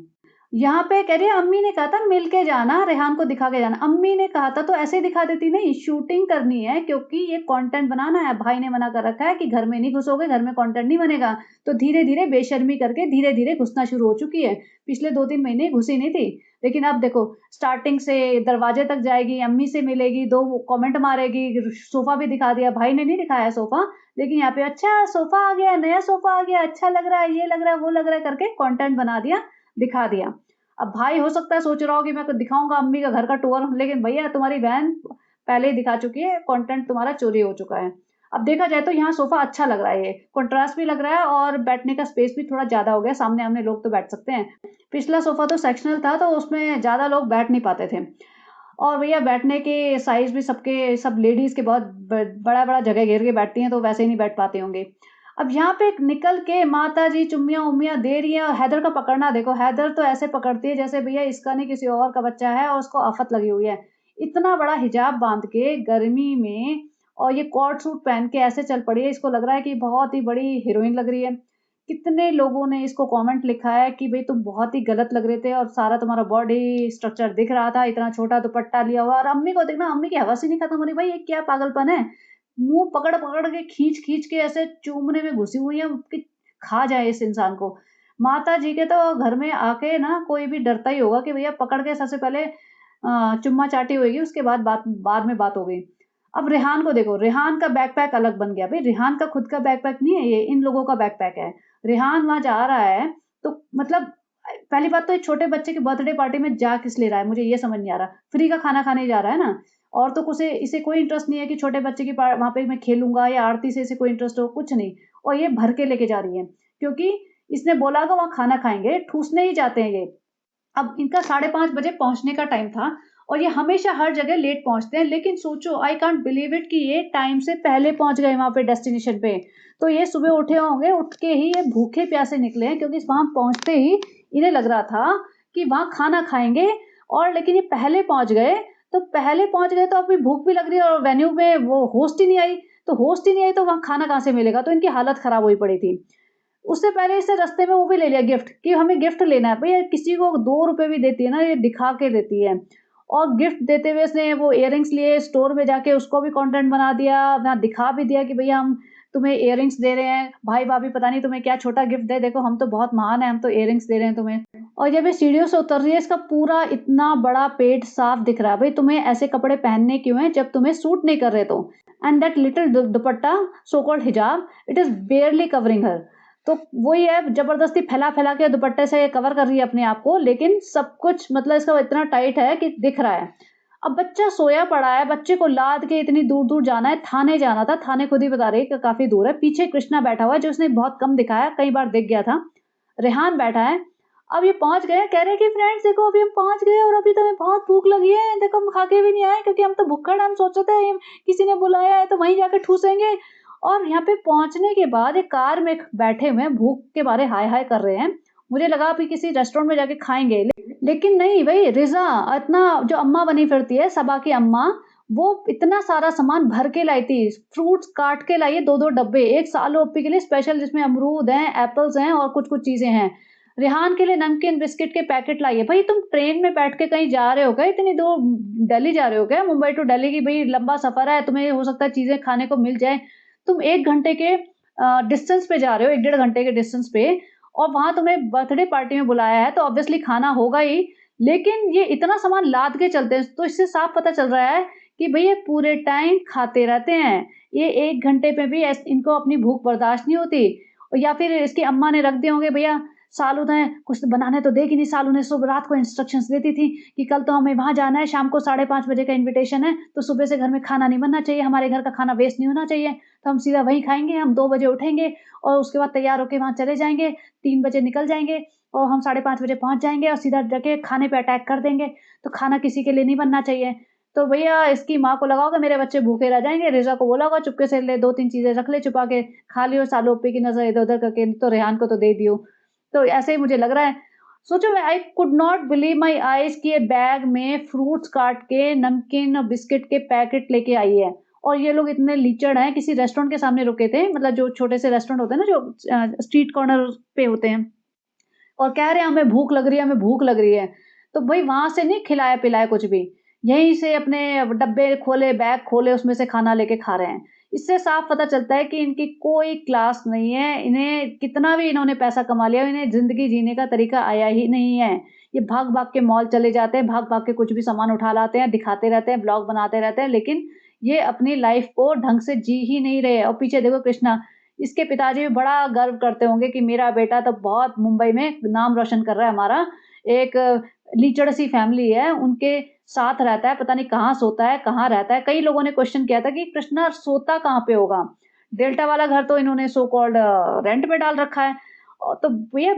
A: यहाँ पे कह रही है अम्मी ने कहा था मिल के जाना, रेहान को दिखा के जाना। अम्मी ने कहा था तो ऐसे ही दिखा देती, नहीं शूटिंग करनी है क्योंकि ये कंटेंट बनाना है। भाई ने मना कर रखा है कि घर में नहीं घुसोगे, घर में कंटेंट नहीं बनेगा। तो धीरे-धीरे बेशर्मी करके धीरे-धीरे घुसना शुरू हो चुकी है। पिछले 2-3 महीने घुसी नहीं थी, लेकिन अब देखो स्टार्टिंग से दरवाजे तक जाएगी, अम्मी से मिलेगी, 2 कमेंट मारेगी, सोफ़ा भी दिखा दिया। भाई ने नहीं दिखाया सोफ़ा, लेकिन यहाँ पे अच्छा सोफ़ा आ गया, नया सोफ़ा आ गया, अच्छा लग रहा है, ये लग रहा है, वो लग रहा है करके कंटेंट बना दिया, दिखा दिया। अब भाई हो सकता है सोच रहा हो कि मैं दिखाऊँगा अम्मी का घर का टूर, लेकिन भैया तुम्हारी बहन पहले ही दिखा चुकी है, कंटेंट तुम्हारा चोरी हो चुका है। अब देखा जाए तो यहाँ सोफ़ा अच्छा लग रहा है ये, कंट्रास्ट भी लग रहा है और बैठने का स्पेस भी थोड़ा ज़्यादा हो गया, सामने-आमने लोग तो बैठ सकते हैं। पिछला सोफ़ा तो सेक्शनल था, तो उसमें ज़्यादा लोग बैठ नहीं पाते थे और भैया बैठने के साइज़ भी सबके सब लेडीज़ के बहुत बड़ा-बड़ा जगह घेर के बैठती हैं, तो वैसे ही नहीं बैठ पाते होंगे। अब यहाँ पे निकल के माताजी चुम्मियाँ-वुम्मियाँ दे रही हैं और हैदर का पकड़ना देखो, हैदर तो ऐसे पकड़ती है जैसे भैया इसका नहीं किसी और का बच्चा है और उसको आफ़त लगी हुई है। इतना बड़ा हिजाब बाँध के गर्मी में और ये कॉर्ड सूट पहन के ऐसे चल पड़ी है, इसको लग रहा है कि बहुत ही बड़ी हीरोइन लग रही है। कितने लोगों ने इसको कमेंट लिखा है कि भई तुम बहुत ही गलत लग रहे थे और सारा तुम्हारा बॉडी स्ट्रक्चर दिख रहा था, इतना छोटा दुपट्टा लिया हुआ और अम्मी को देखना, अम्मी की हवस ही नहीं खत्म हो रही, भाई ये क्या पागलपन है? मुँह पकड़-पकड़ के खींच-खींच के ऐसे चूमने में घुसी हुई हैं कि खा जाए इस इंसान को। माताजी के तो घर में आके ना कोई भी डरता ही होगा कि भैया पकड़ के सबसे पहले चुम्मा-चाटी होएगी, उसके बाद में बात होगी। अब रेहान को देखो, रेहान का बैकपैक अलग बन गया। भई रेहान का खुद का बैकपैक नहीं है ये, इन लोगों का बैकपैक है। रेहान वहाँ जा रहा है, तो मतलब पहली बात तो एक छोटे बच्चे की बर्थडे पार्टी में जा किस लिए रहा है, मुझे ये समझ नहीं आ रहा। फ्री का खाना खाने जा रहा है ना, और तो उसे इसे कोई इंटरेस्ट नहीं है कि छोटे बच्चे की पा वहाँ पे मैं खेलूँगा या आरती से इसे कोई इंटरेस्ट हो, कुछ नहीं। और ये भर के लेके जा रही है, क्योंकि इसने बोला था वहाँ खाना खाएँगे, ठूसने ही जाते हैं ये। अब इनका 5:30 बजे पहुँचने का टाइम था और ये हमेशा हर जगह लेट पहुँचते हैं, लेकिन सोचो आई कांट बिलीव इट कि ये टाइम से पहले पहुँच गए वहाँ पे डेस्टिनेशन पे। तो ये सुबह उठे होंगे, उठ के ही ये भूखे-प्यासे निकले हैं क्योंकि वहाँ पहुँचते ही इन्हें लग रहा था कि वहाँ खाना खाएँगे और लेकिन ये पहले पहुँच गए, तो पहले पहुँच गए तो अभी भूख भी लग रही है और वेन्यू में वो होस्ट ही नहीं आई, तो होस्ट ही नहीं आई तो वहाँ खाना कहाँ से मिलेगा? तो इनकी हालत खराब हुई पड़ी थी। उससे पहले इसने रास्ते में वो भी ले लिया गिफ्ट कि हमें गिफ्ट लेना है। भैया किसी को ₹2 भी देती है ना, ये दिखा के देती है। और गिफ्ट देते हुए इसने वो इयररिंग्स लिए, स्टोर में जाके उसको भी कंटेंट बना दिया, वहाँ दिखा भी दिया कि भैया हम तुम्हें इयररिंग्स दे रहे हैं, भाई-भाभी पता नहीं तुम्हें क्या छोटा गिफ्ट दें, देखो हम तो बहुत महान हैं, हम तो इयररिंग्स दे रहे हैं तुम्हें। और जब ये सीढ़ियों से उतर रही है, इसका पूरा इतना बड़ा पेट साफ दिख रहा है। भई तुम्हें ऐसे कपड़े पहनने क्यों हैं जब तुम्हें सूट नहीं कर रहे तो? And that little dupatta so called हिजाब, इट इज़ बारली कवरिंग हर। तो वही है, ज़बरदस्ती फैला-फैला के दुपट्टे से कवर कर रही है अपने आप को, लेकिन सब कुछ मतलब इसका इतना टाइट है कि दिख रहा है। अब बच्चा सोया पड़ा है, बच्चे को लाद के इतनी दूर-दूर जाना है, थाने जाना था, थाने खुद ही बता रही है कि काफ़ी दूर है। पीछे कृष्णा बैठा हुआ है, जो उसने बहुत कम दिखाया, कई बार दिख गया था। रेहान बैठा है, अब ये पहुँच गए, कह रहे हैं कि फ्रेंड्स देखो अभी हम पहुँच गए और अभी तो हमें बहुत भूख लगी है, देखो हम खा के भी नहीं आए क्योंकि हम तो भुक्कड़ हैं, हम सोचे थे किसी ने बुलाया है तो वहीं जाके ठूसेंगे। और यहाँ पे पहुँचने के बाद एक कार में बैठे हुए हैं, भूख के मारे हाय-हाय कर रहे हैं। मुझे लगा अभी किसी रेस्टोरेंट में जाके खाएँगे, लेकिन नहीं भई रिज़ा इतना जो अम्मा बनी फिरती है, सबा की अम्मा, वो इतना सारा सामान भर के लाई थी। फ्रूट्स काट के लाई है 2-2 डब्बे, एक सालो अप्पी के लिए स्पेशल जिसमें अमरूद हैं, एप्पल्स हैं और कुछ-कुछ चीज़ें हैं। रेहान के लिए नमकीन बिस्किट के पैकेट लाई है। भई तुम ट्रेन में बैठ के कहीं जा रहे हो क्या? इतनी दूर दिल्ली जा रहे हो क्या? मुंबई टू दिल्ली की भई लंबा सफ़र है, तुम्हें हो सकता है चीज़ें खाने को मिल जाएँ। तुम 1 घंटे के डिस्टेंस पे जा रहे हो, 1 डेढ़ घंटे के डिस्टेंस पे और वहाँ तुम्हें बर्थडे पार्टी में बुलाया है, तो ऑब्वियसली खाना होगा ही। लेकिन ये इतना सामान लाद के चलते हैं, तो इससे साफ पता चल रहा है कि भई ये पूरे टाइम खाते रहते हैं। ये 1 घंटे पे भी इनको अपनी भूख बर्दाश्त नहीं होती। या फिर इसकी अम्मा ने रख दिए होंगे भैया सालू ने कुछ बनाने तो देगी नहीं, सालू ने सुबह रात को इंस्ट्रक्शंस देती थी कि कल तो हमें वहाँ जाना है, शाम को 5:30 बजे का इन्विटेशन है, तो सुबह से घर में खाना नहीं बनना चाहिए, हमारे घर का खाना वेस्ट नहीं होना चाहिए, तो हम सीधा वहीं खाएँगे, हम 2 बजे उठेंगे और उसके बाद तैयार होके वहाँ चले जाएँगे, 3 बजे निकल जाएँगे और हम 5:30 बजे पहुँच जाएँगे और सीधा जाके खाने पे अटैक कर देंगे, तो खाना किसी के लिए नहीं बनना चाहिए। तो भैया इसकी माँ को लगा होगा मेरे बच्चे भूखे रह जाएँगे, रिज़ा को बोला होगा चुपके से ले 2-3 चीज़ें रख ले छुपा के, खा लियो सालू ओप्पी की नज़र इधर-उधर करके, तो रेहान को तो दे दियो। तो ऐसे ही मुझे लग रहा है। सोचो मैं I could not believe my eyes कि ये बैग में फ्रूट्स काट के, नमकीन और बिस्किट के पैकेट लेके आई है। और ये लोग इतने लीचड़ हैं, किसी रेस्टोरेंट के सामने रुके थे, मतलब जो छोटे से रेस्टोरेंट होते हैं ना, जो स्ट्रीट कॉर्नर पे होते हैं और कह रहे हैं हमें भूख लग रही है, हमें भूख लग रही है। तो भई वहाँ से नहीं खिलाया-पिलाया कुछ भी। यहीं से अपने डब्बे खोले, बैग खोले, उसमें से खाना लेके खा रहे हैं। इससे साफ पता चलता है कि इनकी कोई क्लास नहीं है, इन्हें कितना भी इन्होंने पैसा कमा लिया, इन्हें ज़िंदगी जीने का तरीका आया ही नहीं है। ये भाग-भाग के मॉल चले जाते हैं, भाग-भाग के कुछ भी सामान उठा लाते हैं, दिखाते रहते हैं, व्लॉग बनाते रहते हैं, लेकिन ये अपनी लाइफ़ को ढंग से जी ही नहीं रहे। और पीछे देखो कृष्णा, इसके पिताजी भी बड़ा गर्व करते होंगे कि मेरा बेटा तो बहुत मुंबई में नाम रोशन कर रहा है हमारा। एक लीचड़ सी फैमिली है, उनके साथ रहता है, पता नहीं कहाँ सोता है, कहाँ रहता है। कई लोगों ने क्वेश्चन किया था कि कृष्णा सोता कहाँ पे होगा? डेल्टा वाला घर तो इन्होंने सो कॉल्ड रेंट पे डाल रखा है। तो भैया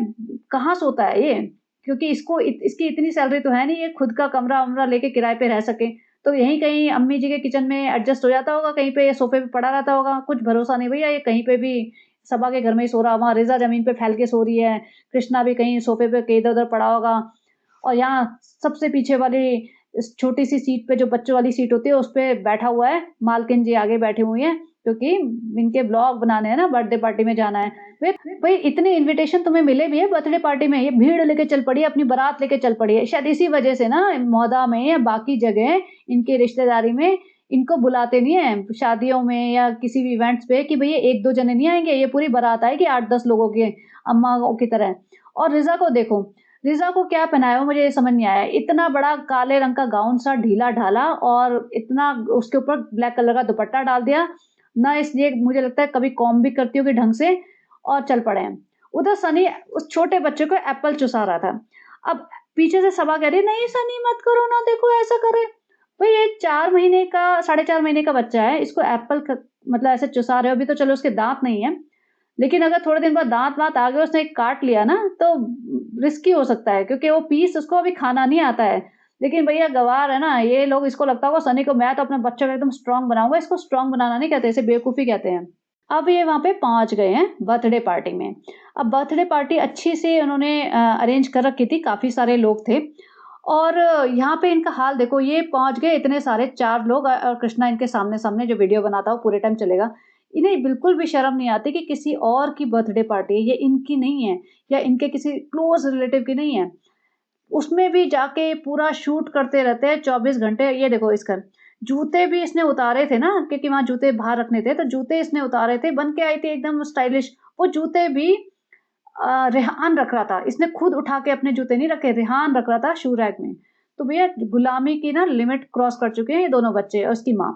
A: कहाँ सोता है ये? क्योंकि इसकी इतनी सैलरी तो है नहीं, ये खुद का कमरा-वमरा लेके किराए पे रह सके। तो यहीं कहीं अम्मी जी के किचन में एडजस्ट हो जाता होगा, कहीं पे सोफ़े पे पड़ा रहता होगा। कुछ भरोसा नहीं भैया, ये कहीं पे भी सबा के घर में ही सो रहा, वहाँ रिज़ा ज़मीन पे फैल के सो रही है, कृष्णा भी कहीं सोफ़े पे कहीं इधर-उधर पड़ा होगा। और यहाँ सबसे पीछे वाली इस छोटी-सी सीट पे जो बच्चों वाली सीट होती है, उस पे बैठा हुआ है, मालकिन जी आगे बैठी हुई हैं, क्योंकि इनके व्लॉग बनाने हैं ना, बर्थडे पार्टी में जाना है। वे भई इतने इन्विटेशन तुम्हें मिले भी है बर्थडे पार्टी में, ये भीड़ लेके चल पड़ी है, अपनी बारात लेके चल पड़ी है। शायद इसी वजह से ना मौदा में या बाकी जगह इनकी रिश्तेदारी में इनको बुलाते नहीं हैं, शादियों में या किसी भी इवेंट्स पे कि भई ये 1-2 जने नहीं आएँगे, ये पूरी बारात आएगी 8-10 लोगों की, अम्माओं की तरह। और रिज़ा को देखो, रिज़ा को क्या पहनाया हो मुझे ये समझ नहीं आया। इतना बड़ा काले रंग का गाउन सा ढीला-ढाला और इतना उसके ऊपर ब्लैक कलर का दुपट्टा डाल दिया। ना इसलिए मुझे लगता है कभी कॉम्ब भी करती होगी ढंग से और चल पड़े हैं। उधर सनी उस छोटे बच्चे को एप्पल चुसा रहा था। अब पीछे से सबा कह रही है, "नहीं सनी मत करो ना, देखो ऐसा कर रहे हैं।" भई ये 4 महीने का, साढ़े 4 महीने का बच्चा है, इसको एप्पल मतलब ऐसे चुसा रहे हो, अभी तो चलो उसके दाँत नहीं है। लेकिन अगर थोड़े दिन बाद दाँत-वाँत आ गए, उसने काट लिया ना, तो रिस्की हो सकता है क्योंकि वो पीस उसको अभी खाना नहीं आता है। लेकिन भैया गँवार है ना, ये लोग इसको लगता होगा सनी को मैं तो अपने बच्चों को एकदम स्ट्रॉन्ग बनाऊँगा, इसको स्ट्रॉन्ग बनाना नहीं कहते, इसे बेवकूफ़ी कहते हैं। अब ये वहाँ पे पहुँच गए हैं बर्थडे पार्टी में। अब बर्थडे पार्टी अच्छी से उन्होंने अरेंज कर रखी थी, काफ़ी सारे लोग थे और यहाँ पे इनका हाल देखो, ये पहुँच गए इतने सारे 4 लोग और कृष्णा इनके सामने-सामने जो वीडियो बनाता है वो पूरे टाइम चलेगा। इन्हें बिल्कुल भी शर्म नहीं आती कि किसी और की बर्थडे पार्टी है, ये इनकी नहीं है या इनके किसी क्लोज़ रिलेटिव की नहीं है। उसमें भी जाके पूरा शूट करते रहते हैं 24 घंटे। ये देखो इसका जूते भी इसने उतारे थे ना, क्योंकि वहाँ जूते बाहर रखने थे, तो जूते इसने उतारे थे, बन के आई थी एकदम स्टाइलिश। वो जूते भी रेहान रख रहा था। इसने खुद उठा के अपने जूते नहीं रखे, रेहान रख रहा था शू रैक में। तो भैया गुलामी की ना लिमिट क्रॉस कर चुके हैं ये दोनों बच्चे और उसकी माँ।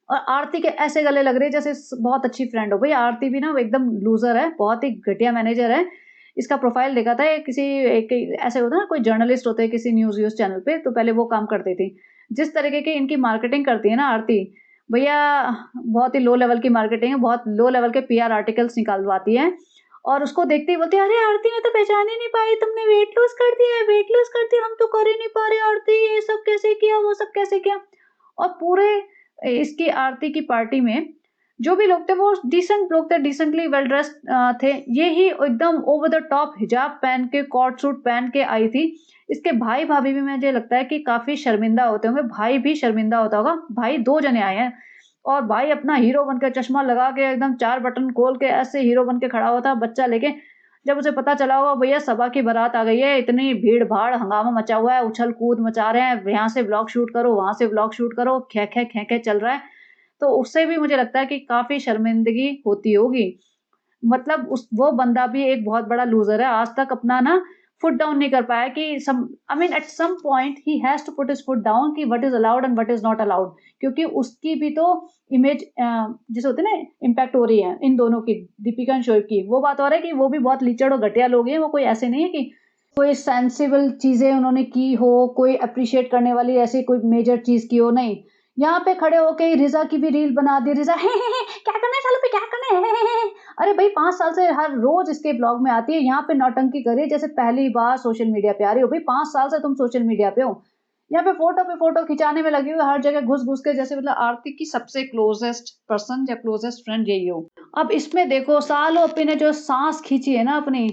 A: और आरती के ऐसे गले लग रहे हैं जैसे बहुत अच्छी फ्रेंड हो। भई आरती भी ना वो एकदम लूज़र है, बहुत ही घटिया मैनेजर है। इसका प्रोफ़ाइल देखा था, ये किसी एक ऐसे होता है ना, कोई जर्नलिस्ट होते हैं किसी न्यूज़ चैनल पे, तो पहले वो काम करती थी। जिस तरीके की इनकी मार्केटिंग करती है ना आरती, भैया बहुत ही लो लेवल की मार्केटिंग है, बहुत लो लेवल के पीआर आर्टिकल्स निकलवाती है और उसको देखते ही बोलती है, "अरे आरती मैं तो पहचान ही नहीं पाई, तुमने वेट लॉस कर दिया है, वेट लॉस कर दिया, हम तो कर ही नहीं पा रहे आरती, ये सब कैसे किया, वो सब कैसे किया?" और पूरे इसकी आरती की पार्टी में जो भी लोग थे वो डिसेंट लोग थे, डिसेंटली वेल ड्रेस्ड थे। ये ही एकदम ओवर द टॉप हिजाब पहन के, कॉट सूट पहन के आई थी। इसके भाई-भाभी भी मुझे लगता है कि काफ़ी शर्मिंदा होते होंगे, भाई भी शर्मिंदा होता होगा। भाई 2 जने आए हैं और भाई अपना हीरो बन के चश्मा लगा के एकदम 4 बटन खोल के ऐसे हीरो बन के खड़ा हुआ था बच्चा लेके। जब उसे पता चला होगा भैया सबा की बारात आ गई है, इतनी भीड़-भाड़ हंगामा मचा हुआ है, उछल-कूद मचा रहे हैं, यहाँ से व्लॉग शूट करो, वहाँ से व्लॉग शूट करो, खे-खे, खे-खे चल रहा है। तो उससे भी मुझे लगता है कि काफ़ी शर्मिंदगी होती होगी। मतलब उस वो बंदा भी एक बहुत बड़ा लूज़र है, आज तक अपना ना फुट डाउन नहीं कर पाया कि some I mean at some point he has to put his foot down कि what is allowed and what is not allowed, क्योंकि उसकी भी तो इमेज जैसे होती है ना इम्पैक्ट हो रही है इन दोनों की, दीपिका एंड शोएब की। वो बात और है कि वो भी बहुत लीचड़ और घटिया लोग हैं, वो कोई ऐसे नहीं है कि कोई सेंसिबल चीज़ें उन्होंने की हो, कोई एप्रिशिएट करने वाली ऐसी कोई मेजर चीज़ की हो, नहीं। यहाँ पे खड़े होके रिज़ा की भी रील बना दी, रिज़ा क्या करना है सालों पे, क्या करना है? अरे भई 5 साल से हर रोज़ इसके ब्लॉग में आती है, यहाँ पे नौटंकी कर रही है जैसे पहली बार सोशल मीडिया पे आ रही हो। भई 5 साल से तुम सोशल मीडिया पे हो। यहाँ पे फ़ोटो खिंचाने में लगी हुई है, हर जगह घुस-घुस के, जैसे मतलब आरती की सबसे क्लोज़ेस्ट पर्सन या क्लोज़ेस्ट फ्रेंड यही हो। अब इसमें देखो सालों अपी ने जो साँस खींची है ना अपनी,